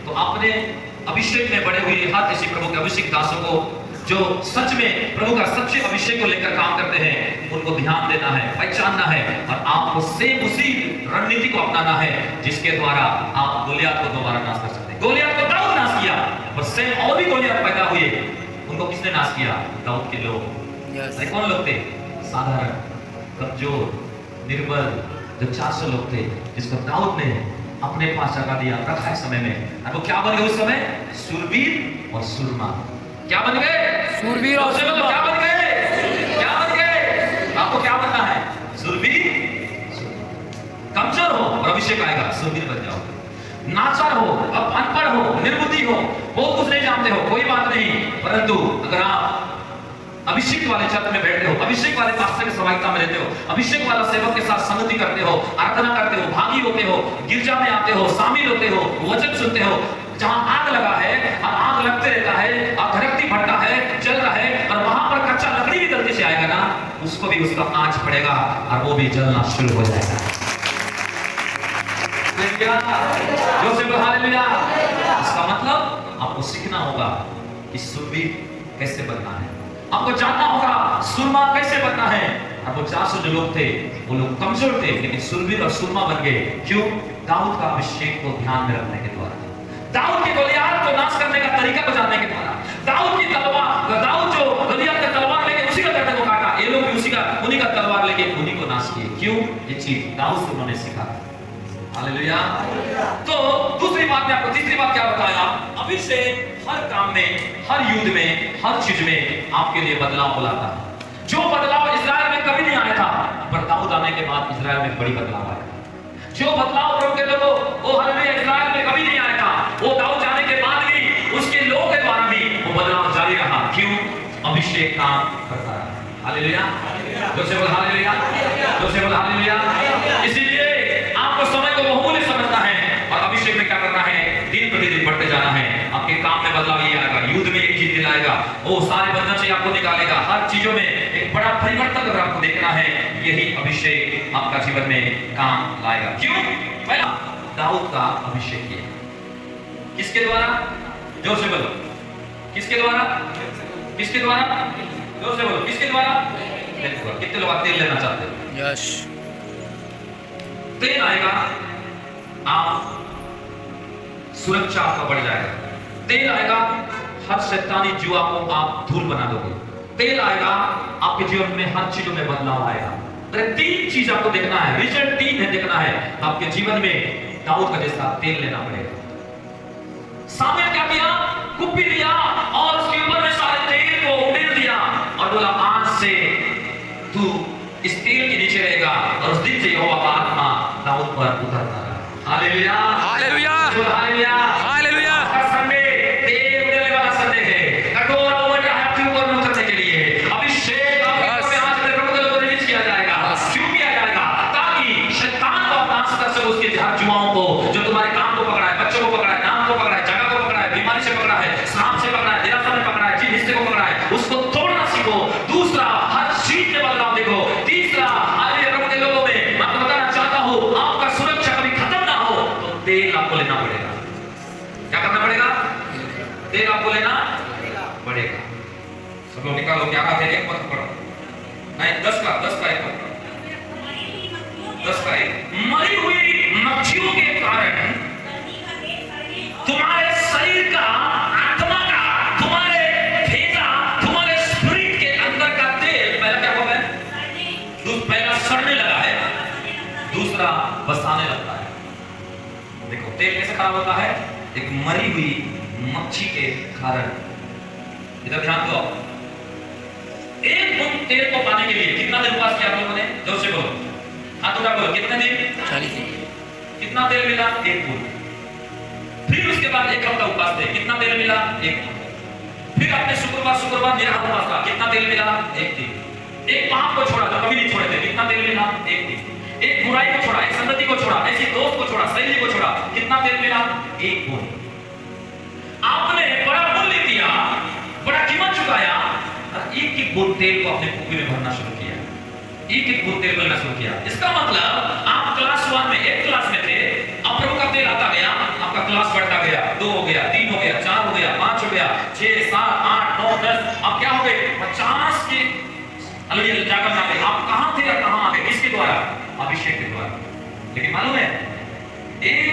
तो अपने अभिषेक में बढ़े हुए हर किसी प्रभु के अभिषेक दासों को जो सच में प्रभु का सच्चे अभिषेक को लेकर काम करते हैं, उनको ध्यान देना है, पहचानना है, और आपको सेम उसी रणनीति को अपनाना है जिसके द्वारा आप गोलियत को दोबारा नाश कर सकते हैं। गोलियत को दाऊद नाश किया, पर सेम और भी गोलियत पैदा हुए, उनको किसने नाश किया? दाऊद के लोग। कौन लोग थे? साधारण, कमजोर, निर्बल, जो 400 लोग थे जिसको दाऊद ने अपने पास जगह दिया, रखा है समय में, और वो क्या बन गए उस समय? शूरवीर और सुरमा। क्या बन गए? शूरवीर और सुरमा। क्या बन गए? क्या बन गए? आपको क्या बनना है? शूरवीर। कमजोर हो और अभिषेक आएगा, शूरवीर बन जाओ। नाचार हो, अब अनपढ़ हो, निर्बुद्धि हो, बहुत कुछ नहीं जानते हो, कोई बात नहीं, परंतु अगर आप अभिषेक वाले चर्च में बैठते हो, अभिषेक वाले पास्टर की सहभागिता में रहते हो, अभिषेक वाला सेवक के साथ संगति करते हो, आराधना करते हो, भागी होते हो, गिरजा में आते हो, शामिल होते हो, वचन सुनते हो। जहां आग लगा है और आग लगते रहता है और धरती भटका है, जल रहा है, और वहां पर कच्चा लकड़ी भी गलती से आएगा ना, उसको भी उसका आंच पड़ेगा और वो भी जलना शुरू हो जाएगा। जो से हालेलुया। इसका मतलब आपको सीखना होगा कि सुरवीर कैसे बनना है, आपको जानना होगा सुरमा कैसे बनना है। और वो 400 जो लोग थे वो लोग कमजोर थे, लेकिन सुरवीर और सुरमा बन गए। क्यों? दाऊद का अभिषेक को ध्यान में रखने के द्वारा, दाऊद के गोलियत को नाश करने का तरीका को जानने के द्वारा, दाऊद की तलवार, दाऊद जो गोलियत का तलवार लेके उसी का गर्दन को काटा, ये लोग भी उन्हीं का तलवार लेके उन्हीं को नाश किए। क्यों? ये चीज दाऊद से उन्होंने सीखा। हालेलुया। तो दूसरी बात में आपको, तीसरी बात क्या बताया? अभिषेक हर काम में, हर युद्ध में, हर चीज में आपके लिए बदलाव बुलाता है। जो बदलाव इस्राएल में कभी नहीं आया था, पर दाऊद आने के बाद इस्राएल में बड़ी बदलाव आया। जो बदलाव प्रभु के लोगों वो हालेलुया इस्राएल में कभी नहीं आया था, वो दाऊद जाने के बाद भी उसके लोगों के द्वारा भी वो बदलाव जारी रहा। क्यों? अभिषेक काम करता है। हालेलुया। जो से बोल हालेलुया, जो से बोल हालेलुया। इसीलिए आपको समय को बहुमूल्य समझना है और अभिषेक में क्या करना है? दिन प्रतिदिन बढ़ते जाना है। आपके काम में बदलाव ये आएगा, युद्ध में एक चीज दिलाएगा, वो सारे बंधन से आपको निकालेगा, हर चीजों में एक बड़ा परिवर्तन अगर आपको देखना है, यही अभिषेक आपका जीवन में काम लाएगा। क्यों? पहला दाऊद का अभिषेक किया किसके द्वारा? जोर से बोलो, किसके द्वारा? किसके द्वारा? जोर से बोलो, किसके द्वारा? कितने लोग तेल लेना चाहते हैं? यस। तेल आएगा, आप सुरक्षा आपका बढ़ जाएगा। तेल आएगा, हर शैतानी जुआ को आप दूर बना दोगे। तेल आएगा, आपके जीवन में हर चीजों में बदलाव आएगा। अरे 3 चीज आपको देखना है, रिजल्ट 3 है देखना है आपके जीवन में। दाऊद का जैसा तेल लेना पड़ेगा। सामूएल क्या किया? कुप्पी लिया और उसके ऊपर में सारे तेल को उड़ेल दिया और बोला आज से तू इस तेल के नीचे रहेगा। और उस दिन से यहोवा का आत्मा दाऊद पर उतरता रहा। Hallelujah, hallelujah, hallelujah, hallelujah. हर संडे तेल उड़ेलने वाला संडे है, कठोर ओवरड्राइव आपके ऊपर में उतरने के लिए अभिषेक आपके ऊपर आज से प्रभु के लोगों रिलीज किया जाएगा। क्यों किया जाएगा? ताकि शैतान को आप नाश कर सको, उसके हर जुआओं को, जो तुम्हारे काम को पकड़ा है, बच्चों को पकड़ा है, नाम को पकड़ा है, जगह को पकड़ा है, बीमारी से पकड़ा है, सांप से पकड़ा है, निराशा में पकड़ा है, जिन हिस्से को पकड़ा है, उसको तोड़ना सीखो। दूसरा, हर चीज में बदलाव देखो। तीसरा, आज प्रभु के लोगों में मैं बताना चाहता हूं, आपका सुरक्षा कभी खत्म ना हो तो तेल आपको लेना पड़ेगा। क्या करना पड़ेगा? तेल आपको लेना पड़ेगा। सब लोग निकालो, क्या का तेल? एक मत पढ़ो, नहीं 10 का एक मत पढ़ो, 10 का एक। मरी हुई मक्खियों के कारण तुम्हारे शरीर का, आत्मा का, तुम्हारे फेफड़ा, तुम्हारे स्पिरिट के अंदर का तेल पहला क्या हो गया? पहला सड़ने लगा है, दूसरा बसाने लगता है। देखो तेल कैसे खराब होता है? एक मरी हुई मक्खी के कारण। इधर ध्यान दो। एक बूंद तेल को पाने के लिए कितना दिन उपवास किया आप लोगों ने? जोर से बोलो, हाथ उठा बोलो, कितने दिन? 40 दिन। कितना तेल मिला? 1 बूंद। फिर उसके बाद 1 हफ्ता उपवास थे, कितना तेल मिला? 1 बूंद। फिर आपने शुक्रवार निराहार उपवास था, कितना तेल मिला? 1 दिन। एक पाप को छोड़ा जो कभी नहीं छोड़े थे, कितना तेल मिला? 1 दिन। एक बुराई को छोड़ा, एक संगति को छोड़ा, ऐसी दोस्त को छोड़ा, सहेली को छोड़ा, कितना तेल मिला? 1 बूंद। आपने बड़ा मूल्य दिया, बड़ा कीमत चुकाया और एक बूंद तेल को अपने कुप्पी में भरना शुरू किया, एक बूंद तेल भरना शुरू किया। इसका मतलब आप क्लास 1 में, 1 क्लास में थे, अब प्रभु का तेल आता गया, आपका क्लास बढ़ता गया, 2 हो गया, 3 हो गया, 4 हो गया, 5 हो गया, 6, 7, 8, 9, 10, अब क्या हो गए? 50 के हालेलुया जाकर ना गए। आप कहां थे और कहां आ गए? किसके द्वारा? अभिषेक के द्वारा। लेकिन मालूम है, एक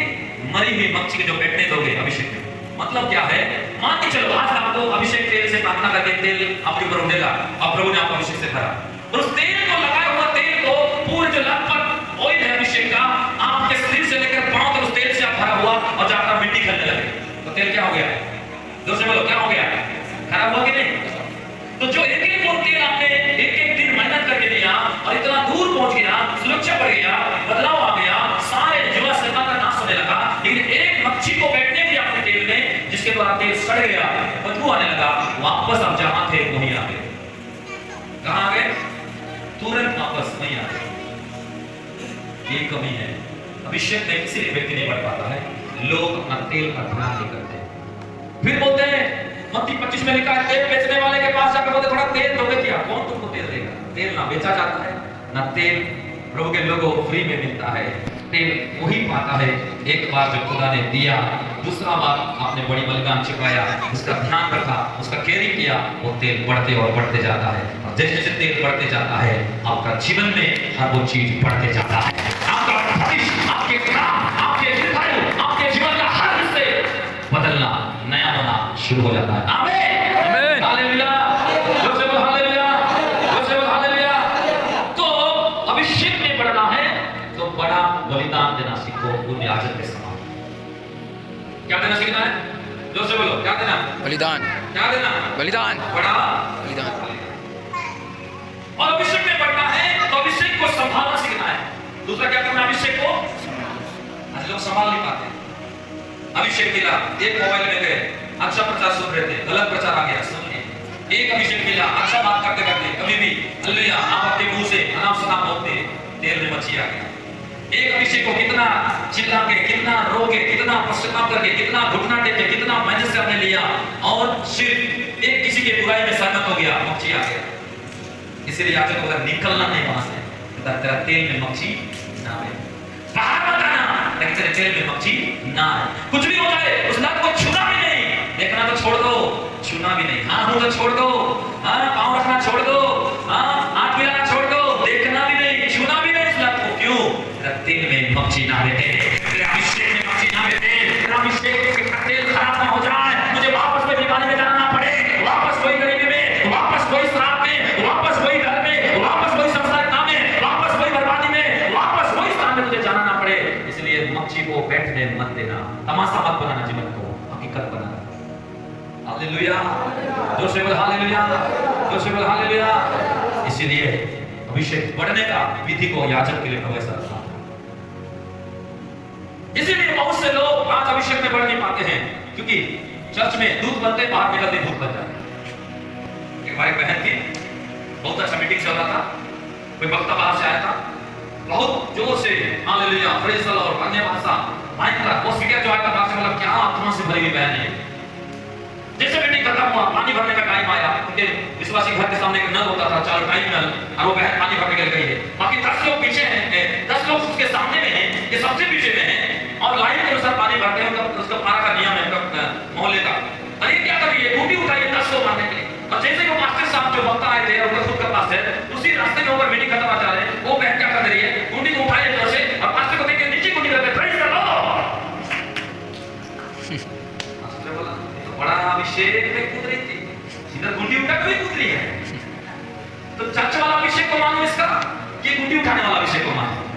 मरी हुई मक्खी के जो बैठने दोगे अभिषेक में, मतलब क्या है? मान के चलो आज आपको अभिषेक तेल से प्रार्थना करके तेल आपके ऊपर उड़ेगा और प्रभु ने आपको अभिषेक से भरा, और उस तेल को लगाया हुआ तेल को पूरे जो लगभग ऑयल है अभिषेक का, आपके शरीर से लेकर पांव तक उस तेल से आप भरा हुआ और जाकर मिट्टी खेलने लगे, तो तेल क्या हो गया? जोर से बोलो, क्या हो गया? खराब हुआ कि नहीं? तो जो एक बूंद तेल आपने एक दिन मेहनत करके दिया और इतना दूर पहुंच गया, सुरक्षा बढ़ गया, बदलाव आ गया, सारे जुआ शैतान का नाश होने लगा, लेकिन एक मक्खी को बैठने दिया अपने तेल में, जिसके द्वारा तेल सड़ गया, बदबू आने लगा, वापस आप जहां थे वहीं आ गए। कमी है। अभिषेक में किसी व्यक्ति नहीं बढ़ पाता है, लोग अपना तेल का ध्यान नहीं करते। फिर बोलते हैं मत्ती 25 में लिखा है, तेल बेचने वाले के पास जाकर बोलते थोड़ा तेल दोगे क्या? कौन तुमको तेल देगा? तेल ना बेचा जाता है ना तेल प्रभु के लोगों को फ्री में मिलता है। तेल वही पाता है एक बार जब खुदा ने दिया, दूसरा बार आपने बड़ी बलिदान चढ़ाया, उसका ध्यान रखा, उसका केयरिंग किया, वो तेल बढ़ते और बढ़ते जाता है। और जैसे जैसे तेल बढ़ते जाता है आपका जीवन में हर वो चीज बढ़ते जाता है। आपका भविष्य, आपके काम, आपके दीर्घायु, आपके जीवन का हर हिस्से बदलना, नया होना शुरू हो जाता है। आमीन, आमीन, हालेलुया, जोर से बोल हालेलुया, जोर से बोल हालेलुया। तो अभिषेक में बढ़ना है तो बड़ा बलिदान देना सीखो, उन याजक के समान। क्या देना सीखना है? जोर से बोलो, क्या देना? बलिदान। क्या देना? बलिदान। बड़ा बलिदान। और अभिषेक में बढ़ना है तो अभिषेक को संभालना सीखना है। दूसरा क्या करना? अभिषेक को आज लोग संभाल नहीं पाते। अभिषेक मिला, एक मोबाइल में गए, अच्छा प्रचार सुन रहे थे, गलत प्रचार आ गया, सुनिए। एक अभिषेक मिला, अच्छा बात करते करते कभी भी हालेलुया आप अपने मुंह से अनाप शनाप बोलते, तेल में मच्छी आ गया। एक अभिषेक को कितना चिल्ला के, कितना रो के, कितना पश्चाताप करके, कितना घुटना टेक के, कितना मेहनत से आपने लिया, और सिर्फ एक किसी के बुराई में सहमत हो गया, मच्छी आ गया। इसलिए याजक को अगर निकलना नहीं वहां से, तो तेरा तेल में मच्छी ना आए, बाहर मत आना, लेकिन तेरे तेल में मच्छी ना आए। कुछ भी हो जाए उस लत को छूना भी नहीं, देखना तो छोड़ दो, छूना भी नहीं। हाँ मुंह तो छोड़ दो, हाँ पाँव रखना छोड़ दो, हाँ हाथ मिलाना छोड़ दो, देखना भी नहीं, छूना भी नहीं उस लत को। क्यों? तेरा तेल में मच्छी ना बैठे, तेरे अभिषेक में मच्छी ना बैठे, तेरा अभिषेक का तेल खराब ना हो जाए, मुझे वापस वही बीमारी में जाना ना पड़े, वापस वही गरीबी में, वापस वही श्राप में, वापस वही घर में, वापस वही संसारता में, वापस वही बर्बादी में, वापस वही स्थान में मुझे जाना ना पड़े। इसलिए मच्छी को बैठने मत देना, तमाशा मत बनाना, जीवन को हकीकत बनाना। हालेलुया, जोर से बोल हालेलुया, जोर से बोल हालेलुया। इसलिए अभिषेक बढ़ने का विधि को याजक के लिए प्रवेश रखा। इसीलिए बहुत से लोग आज अभिषेक में बढ़ नहीं पाते हैं, क्योंकि चर्च में दूध बनते, बाहर निकलते दूध बन जाते। हमारे बहन की बहुत अच्छा मीटिंग चल रहा था, कोई वक्ता बाहर से आया था, बहुत जोर से हालेलुया प्रेज़ द लॉर्ड अन्य भाषा माइक का वो स्पीकर जो आया था बाहर से बोला, क्या आत्मा से भरी हुई बहन है। जैसे मीटिंग खत्म हुआ, पानी भरने का टाइम आया, उनके विश्वासी घर के सामने एक नल होता था, चालू टाइम नल, और वो बहन पानी भरने के लिए गई है। बाकी 10 लोग पीछे हैं, 10 लोग उसके सामने में हैं, ये सबसे पीछे में हैं, और लाइन के अनुसार पानी भरते हैं। उसका पारा का नियम है उनका मोहल्ले का। अरे क्या कर रही है? बूटी उठाई 10 लोग मारने के लिए। और जैसे वो मास्टर साहब जो वक्ता आए थे और उनका खुद का पास है, उसी रास्ते में ऊपर मीटिंग खत्म आ जा रहे हैं, वो बहन क्या कर रही है? बूटी को उठाई इधर से और पास्टर को देख के नीचे बूटी करके प्रेज़ द लॉर्ड। पास्टर बोला तो बड़ा अभिषेक में कूद रही थी, इधर बूटी उठा के कूद रही है। तो चर्च वाला अभिषेक को मानो इसका, ये बूटी उठाने वाला अभिषेक को मानो।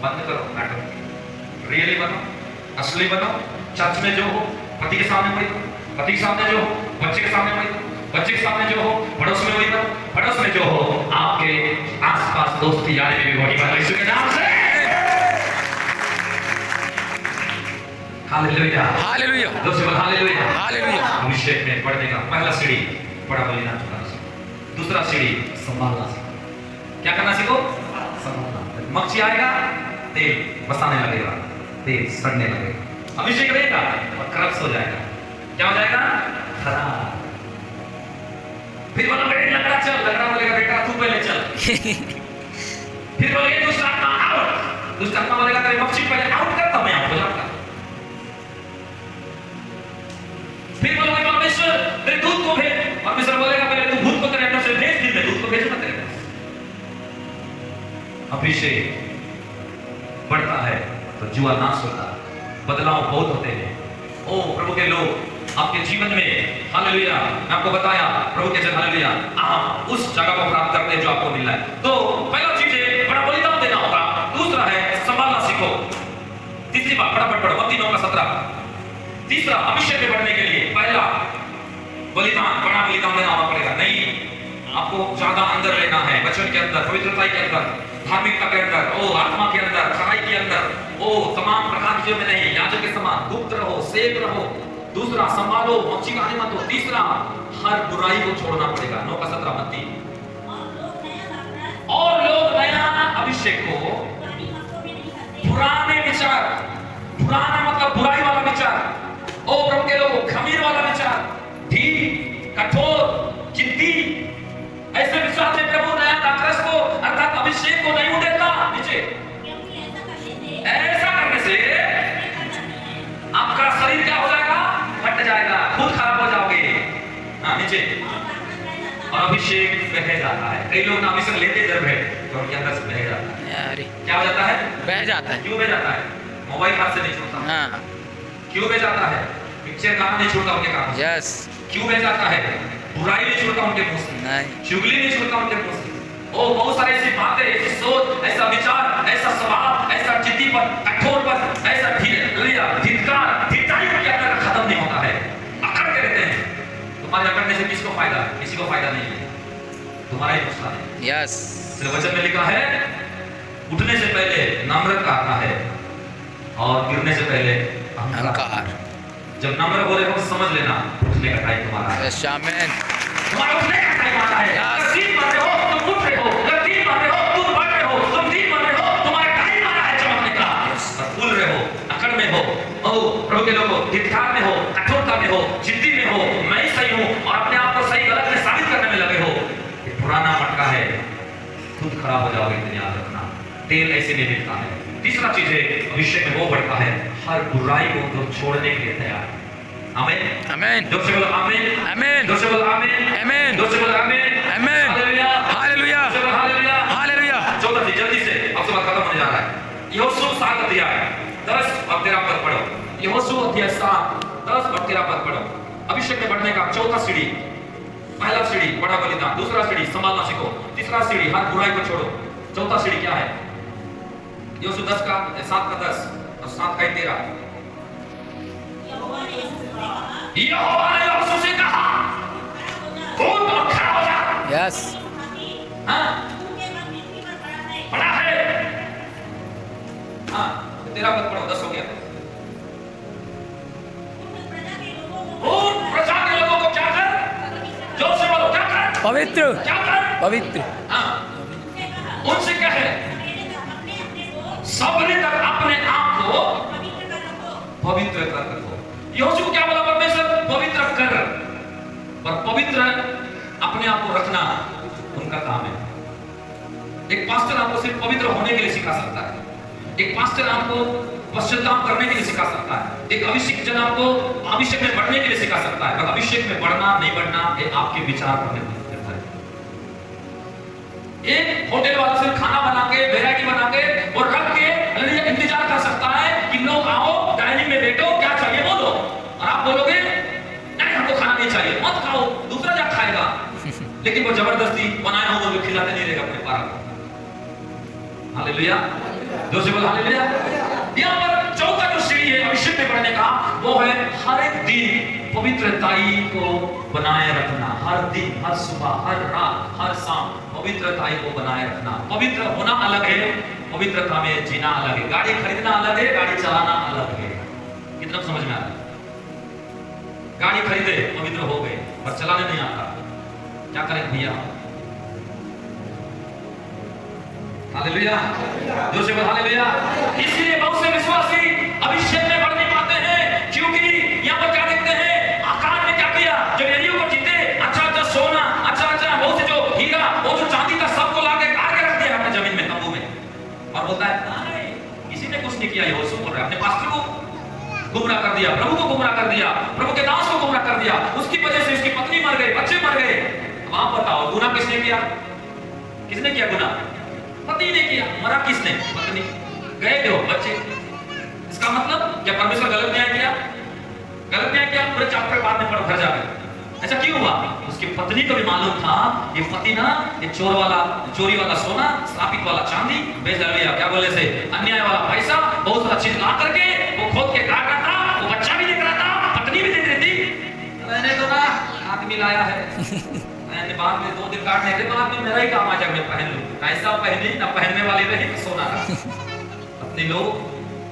बंद करो नाटक, रियली बनो, असली बनो। चर्च में जो हो पति के सामने वही हो, पति के सामने जो हो बच्चे के सामने वही हो, बच्चे के सामने जो हो पड़ोस में वही बनो, पड़ोस में जो हो आपके आसपास दोस्ती यारी में भी वही बनो, यीशु के नाम से। हालेलुया, हालेलुया, दोस्तों हालेलुया, हालेलुया। अभिषेक में बढ़ने का पहला सीढ़ी बड़ा बलिदान चढ़ाना सीखो। दूसरा सीढ़ी संभालना सीखो। क्या करना सीखो? संभालना। मच्छी आएगा, तेल बसाने लगेगा, तेल सड़ने लगेगा, अभिषेक रहेगा और करप्ट हो जाएगा। क्या हो जाएगा? खराब। फिर बोलो बेटे लंगड़ा चल, लंगड़ा बोलेगा बेटा तू पहले चल। फिर बोलेगा दुष्ट आत्मा आउट, दुष्ट आत्मा बोलेगा तेरे मच्छी पहले आउट कर, तब मैं आउट हो जाऊंगा। फिर बोलोगे परमेश्वर तेरे दूध को भेज, परमेश्वर बोलेगा पहले तू भूत को तेरे अंदर से भेज, फिर मैं दूध को भेजूंगा तेरे पास। अभिषेक बढ़ता है तो जुआ नाश होता है, बदलाव बहुत होते हैं। ओ प्रभु के लोग आपके जीवन में हालेलुया, मैं आपको बताया प्रभु के जन हालेलुया, आप उस जगह को प्राप्त करते हैं जो आपको मिला है। तो पहला चीज है बड़ा बलिदान देना होगा, दूसरा है संभालना सीखो। तीसरी बात फटाफट पढ़ो, मत्ती 9:17। तीसरा अभिषेक में बढ़ने के लिए पहला बलिदान, बड़ा बलिदान देना पड़ेगा। नहीं, आपको ज्यादा अंदर लेना है, वचन के अंदर, पवित्रता के अंदर, धार्मिकता के अंदर, ओ आत्मा के अंदर, खराई के अंदर, ओ तमाम प्रकार की में नहीं, याजक के समान गुप्त रहो, सेव रहो। दूसरा संभालो, मच्छी खाने मत हो। तीसरा हर बुराई को छोड़ना पड़ेगा। 9:17 मत्ती। और लोग लोग नया अभिषेक को पुराने विचार, पुराना मतलब बुराई वाला विचार, ओ प्रभु के लोगों खमीर वाला विचार, ढीठ, कठोर, जिद्दी, ऐसे विश्वास में प्रभु नया दाखरस को अर्थात अभिषेक को नहीं उड़ेगा नीचे। ऐसा करने से आपका शरीर क्या हो जाएगा? फट जाएगा, खुद खराब हो जाओगे। हाँ नीचे। और अभिषेक बह जाता है। कई लोग ना अभिषेक लेते जब है तो उनके अंदर से बह जाता है। क्या हो जाता है? बह जाता है। क्यों बह जाता है? मोबाइल हाथ से नहीं छूटता। हाँ। क्यों बह जाता है? पिक्चर गाना नहीं छूटता उनके कान से। यस। क्यों बह जाता है? बुराई नहीं छूटता उनके मुंह से, चुगली नहीं छूटता उनके मुंह से। ओ बहुत सारी ऐसी बातें, ऐसी सोच, ऐसा विचार, ऐसा स्वभाव, ऐसा जिद्दीपन, कठोरपन, ऐसा धिक्कार, धिक्कारी उनके अंदर खत्म नहीं होता है। अकड़ के रहते हैं। तुम्हारे अकड़ने से किसको फायदा? किसी को फायदा नहीं है, तुम्हारा ही नुकसान है। यस। वचन में लिखा है उठने से पहले नम्रता आता है और गिरने से पहले अहंकार। जब नम्र हो रहे हो समझ लेना उठने का टाइम तुम्हारा है। तुम्हारा उठने का टाइम आता है। अगर तीन बन रहे हो तुम उठ रहे हो, अगर तीन बन रहे हो तुम बढ़ रहे हो, तुम तीन बन रहे हो तुम्हारा टाइम आ रहा है चमकने का। और भूल रहे हो, अकड़ में हो, ओ प्रभु के लोगों धिक्कार में हो, कठोरता में हो, जिद्दी में हो, मैं ही सही हूँ और अपने आप को सही गलत में साबित करने में लगे हो। ये पुराना मटका है, खुद खराब हो जाओगे। इतनी याद रखना, तेल ऐसे नहीं मिलता है। तीसरा चीज है अभिषेक में वो बढ़ता है हर बुराई को तो छोड़ने के लिए तैयार। आमीन आमीन। जोर से बोलो आमीन आमीन। जोर से बोलो आमीन आमीन। जोर से बोलो आमीन आमीन। Hallelujah hallelujah hallelujah hallelujah. चौथा चीज जल्दी से आपसे बात खत्म होने जा रहा है। यहोशू 7 अध्याय 10 और 13 पद पढ़ो। यहोशू अध्याय 7 10 और 13 पद पढ़ो। अभिषेक में बढ़ने का चौथा सीढ़ी। पहला सीढ़ी बड़ा बलिदान, दूसरा सीढ़ी संभालना सीखो, तीसरा सीढ़ी हर बुराई को छोड़ो, चौथा सीढ़ी क्या है? यहोशू 7 का 10 और 7 का 13। यहोवा ने यहोशू से कहा कूद और खड़ा हो जा। यस। हाँ बड़ा है। हाँ 13 पद पढ़ो, 10 हो गया। और प्रजा के लोगों को क्या कर? जोर से बोलो क्या कर? पवित्र क्या कर? पवित्र। हाँ उनसे क्या है? सबने तक अपने आप को पवित्र कर रखो। यहोशू को क्या बोला परमेश्वर? पवित्र कर। पर पवित्र अपने आप को रखना उनका काम है। एक पास्टर आपको सिर्फ पवित्र होने के लिए सिखा सकता है, एक पास्टर आपको पश्चाताप करने के लिए सिखा सकता है, एक अभिषेक जन आपको अभिषेक में बढ़ने के लिए सिखा सकता है। पर अभिषेक में बढ़ना नहीं बढ़ना ये आपके विचार पर निर्भर करता है। एक होटल वाला सिर्फ खाना बना के वैरायटी बना के और रख के इंतजार कर सकता है कि लोग आओ डाइनिंग में बैठो क्या चाहिए बोलो, और आप बोलोगे नहीं हमको खाना नहीं चाहिए, मत खाओ, दूसरा जा खाएगा। लेकिन वो जबरदस्ती बनाया हो तो खिलाते नहीं रहेगा अपने पारा को। हालेलुया। जोर से बोलो हालेलुया। यहाँ पर चौथा जो सीढ़ी है अभिषेक में बढ़ने का वो है हर एक दिन पवित्रताई को बनाए रखना। हर दिन, हर सुबह, हर रात, हर शाम पवित्रताई को बनाए रखना। पवित्र होना अलग है, पवित्रता में जीना अलग है। गाड़ी खरीदना अलग है, गाड़ी चलाना अलग है। कितना समझ में आ रहा है? गाड़ी खरीदे पवित्र हो गए पर चलाने नहीं आता, क्या करें भैया? हालेलुया। जोर से बोल हालेलुया। इसलिए बहुत से विश्वासी अभिषेक में बढ़ नहीं पाते हैं क्योंकि यहाँ पर क्या देखते हैं? आकाश में क्या किया? जब यरीहो को जीते अच्छा अच्छा सोना, अच्छा अच्छा बहुत से जो हीरा, वो जो चांदी था सबको लाके काट के रख दिया अपने जमीन में, तंबू में, और बोलता है किसी ने कुछ नहीं किया। यहोशू बोल रहा है अपने पास्टर को गुमराह कर दिया, प्रभु को गुमराह कर दिया, प्रभु के दास को गुमराह कर दिया। उसकी वजह से उसकी पत्नी मर गई, बच्चे मर गए। अब आप बताओ गुनाह किसने किया? किसने किया गुनाह? पति ने किया। मरा किसने? पत्नी। गए थे वो बच्चे। इसका मतलब क्या परमेश्वर गलत न्याय किया? गलत न्याय किया? पूरे चैप्टर बाद में पढ़ घर जाकर। ऐसा क्यों हुआ? उसकी पत्नी को भी मालूम था ये पति ना ये चोरी वाला सोना, श्रापित वाला चांदी बेच लिया, क्या बोले से अन्याय वाला पैसा, बहुत सारा चीज ला करके वो खोद के काट रहा था, वो बच्चा भी देख रहा था, पत्नी भी देख रही थी। मैंने तो ना आदमी लाया है, मैंने बाद में 2 दिन काटने के बाद में मेरा ही काम आ जाए, मैं पहन लूं। ऐसा पहनी ना पहनने वाली रही तो सोना रहा। अपने लोग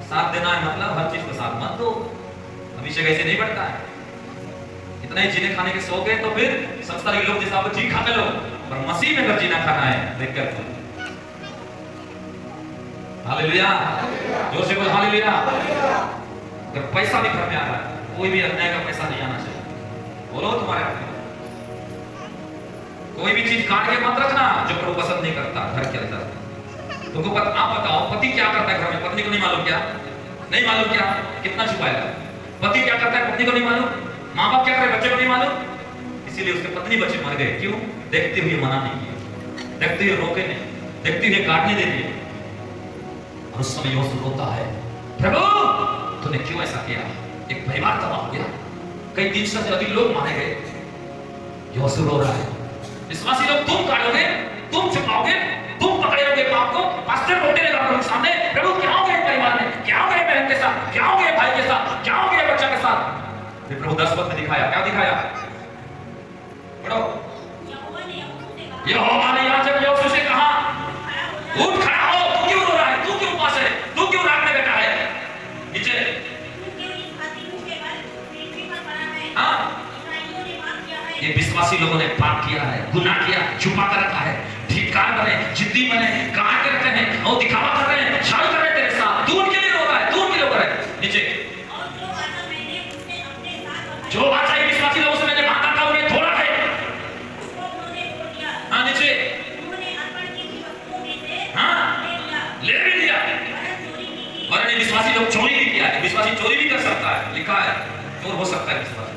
साथ देना है मतलब हर चीज को साथ मत दो। अभिषेक ऐसे नहीं बढ़ता है। इतना ही जीने खाने के शौक है तो फिर संसारी लोग जैसा आप जी खाते लो, पर मसीह में अगर जीना खाना है देख कर हालेलुया, जोर से बोल हालेलुया। अगर पैसा भी घर में आ रहा है, कोई भी अन्याय का पैसा नहीं आना चाहिए। बोलो तुम्हारे हाथ में कोई भी चीज काट के मत रखना जो प्रभु पसंद नहीं करता घर के अंदर। तुमको आप बताओ, पति क्या करता है घर में? पत्नी को नहीं मालूम क्या? नहीं मालूम क्या? कितना छुपाएगा? पति क्या करता है? पत्नी को नहीं मालूम। माँ बाप क्या करे? बच्चे को नहीं मालूम। इसीलिए उसके पत्नी बच्चे मर गए। क्यों? देखते हुए मना नहीं किया, देखते हुए रोके नहीं, देखते हुए काटने दे दिए। और उस समय यूसुफ रोता है, प्रभु तूने क्यों ऐसा किया? एक परिवार तबाह हो गया, कई 300 से अधिक लोग मारे गए। यूसुफ रो रहा है। विश्वासी लोग, तुम काटोगे, तुम छुपाओगे, तुम पकड़ोगे पाप को। पास्टर रोते रहेगा प्रभु के सामने, प्रभु क्या हो गया परिवार में, क्या हो गया बहन के साथ, क्या हो गया भाई के साथ, क्या हो गया बच्चा के साथ। फिर प्रभु 10 पद में दिखाया, क्या दिखाया? पढ़ो। यहोवा ने याजक यूसुफ से कहा, उठ खड़ा हो, तू क्यों रो रहा है, तू क्यों उपास है, तू क्यों रात में बैठा है? नीचे ये विश्वासी लोगों ने पाप किया है, गुनाह किया, छुपा कर रखा है, धिक्कार बने, जिद्दी बने, काट के रखते हैं और दिखावा कर रहे हैं, छल कर रहे हैं तेरे साथ। तू उनके लिए रो रहा है, तू उनके लिए रो रहा है। नीचे जो वाचा ये विश्वासी लोगों से मैंने मांगा था उन्हें थोड़ा है। हाँ नीचे हाँ ले भी लिया। वरन विश्वासी लोग चोरी भी किया है। विश्वासी चोरी भी कर सकता है, लिखा है चोर हो सकता है विश्वासी।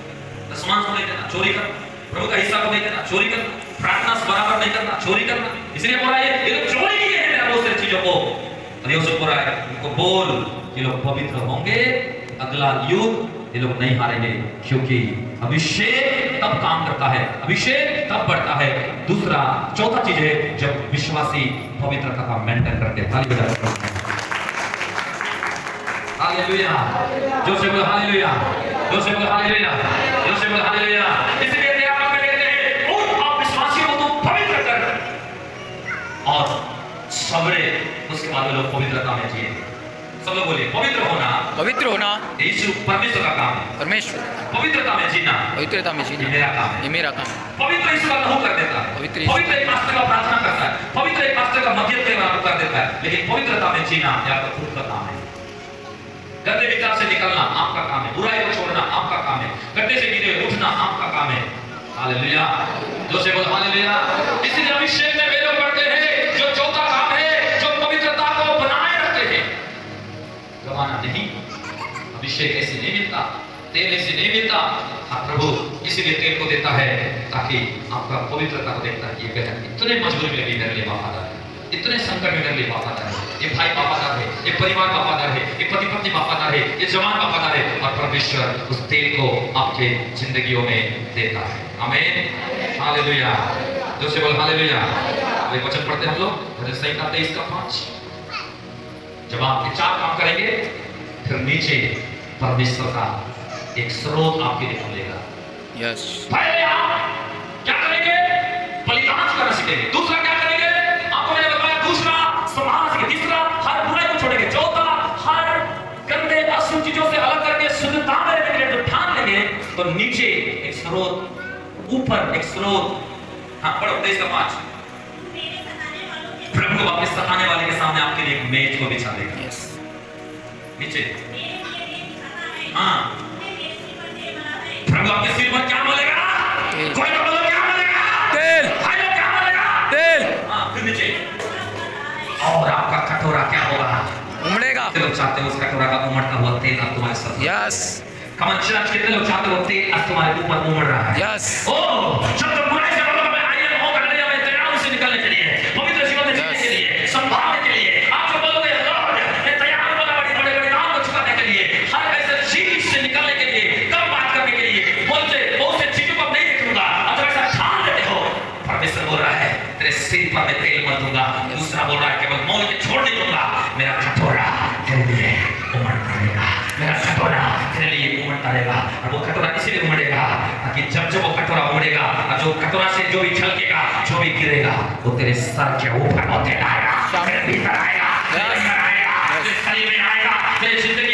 दशमांश को नहीं देना, चोरी करना, प्रभु का हिस्सा को नहीं देना, चोरी करना, प्रार्थना बराबर नहीं करना, चोरी करना। इसलिए बोला ये लोग चोरी किए हैं मेरा बहुत सारी चीजों को। और यूसुफ बोला है उनको बोल ये लोग पवित्र होंगे, अगला युद्ध ये लोग नहीं हारेंगे, क्योंकि अभिषेक तब काम करता है, अभिषेक तब बढ़ता है। दूसरा चौथा चीज है जब विश्वासी पवित्रता का मेंटेन करते हैं। हालेलुया, जो से बोल हालेलुया, जो से बोल हालेलुया, जो से बोल हालेलुया। इसलिए आप में कहते हैं और आप विश्वासियों को पवित्र कर और सबरे, उसके बाद लोग पवित्रता में जिए। सब लोग बोलिए पवित्र होना, पवित्र होना यीशु परमेश्वर का काम है। परमेश्वर पवित्रता में जीना, पवित्रता में जीना मेरा काम है, ये मेरा काम है। पवित्र यीशु का लहू कर देता है, पवित्र एक पास्टर का प्रार्थना करता है, पवित्र एक पास्टर का मध्यस्थता कर देता है, लेकिन पवित्रता में जीना या तो खुद का काम है। गंदे विचार से निकलना आपका काम है, बुराई को छोड़ना आपका काम है, गड्ढे से गिरे उठना आपका काम है। हालेलुया, जो से बोल हालेलुया। इसलिए अभिषेक में वे लोग बढ़ते हैं जो चौथा काम है, जो पवित्रता को बनाए रखते हैं। गवाना नहीं, अभिषेक ऐसे नहीं मिलता, तेल ऐसे नहीं मिलता। हाँ प्रभु इसीलिए तेल को देता है ताकि आपका पवित्रता को देखता है। ये बहन इतने मजबूरी में भी मेरे लिए वफादार है, इतने संकट में मेरे लिए वफादार है, ये भाई वफादार है, ये परिवार वफादार है, ये पति पत्नी वफादार है, ये जवान वफादार है, और परमेश्वर उस तेल को आपके जिंदगियों में देता है। आमीन, हालेलुया, जो से बोल हालेलुया। ये वचन पढ़ते हम लोग भजन संहिता 23 का 5। जब आप ये 4 काम करेंगे फिर नीचे परमेश्वर का एक स्रोत आपके लिए खुलेगा। यस, पहले आप क्या करेंगे? बलिदान करना सीखेंगे। दूसरा क्या करेंगे? आपको मैंने बताया, दूसरा समाज के, तीसरा हर बुराई को छोड़ेंगे, चौथा हर गंदे अशुद्ध चीजों से अलग करके शुद्धता में रहने के लिए जो ठान लेंगे, तो नीचे एक स्रोत, ऊपर एक स्रोत। हाँ पढ़ो 23 का 5। प्रभु आपके सताने वाले के सामने आपके लिए एक मेज को बिछा देगा। यस, नीचे हाँ, प्रभु आपके सिर पर क्या बोलेगा? कोई तो बोलो क्या बोलेगा? तेल। भाई लोग क्या बोलेगा? तेल। हाँ फिर नीचे और आपका कटोरा क्या होगा? उमड़ेगा। कितने लोग चाहते हो उस कटोरा का उमड़ता हुआ तेल अब तुम्हारे साथ? यस। कमन चर्च, कितने लोग चाहते हो तेल अब तुम्हारे ऊपर उमड़ रहा है? यस। ओह जब तुम बुराई से बोलोगे मैं आई एम होगा नहीं, मैं तैयार हूं से निकलने के लिए, पवित्र जीवन में जीने के लिए, संभालने के लिए। आप जो बोलोगे लॉर्ड मैं तैयार हूं बड़े-बड़े नाम को छुपाने के लिए, हर ऐसे चीज से निकलने के लिए, कम बात करने के लिए, बोलते बहुत से चीजों को नहीं देखूंगा, अब ऐसा ठान लेते हो। परमेश्वर बोल रहा है तेरे सिर पर मैं तेल मत दूंगा। दूसरा बोल रहा है केवल मौज में छोड़ नहीं दूंगा, मेरा कटोरा तेरे लिए उमड़ता रहेगा, मेरा कटोरा तेरे लिए उमड़ता रहेगा। और वो कटोरा इसीलिए उमड़ेगा ताकि जब जब वो कटोरा उमड़ेगा और जो कटोरा से जो भी छलकेगा, जो भी गिरेगा, वो तेरे सर के ऊपर होते आएगा, तेरे भीतर आएगा, तेरे शरीर में आएगा, तेरे जिंदगी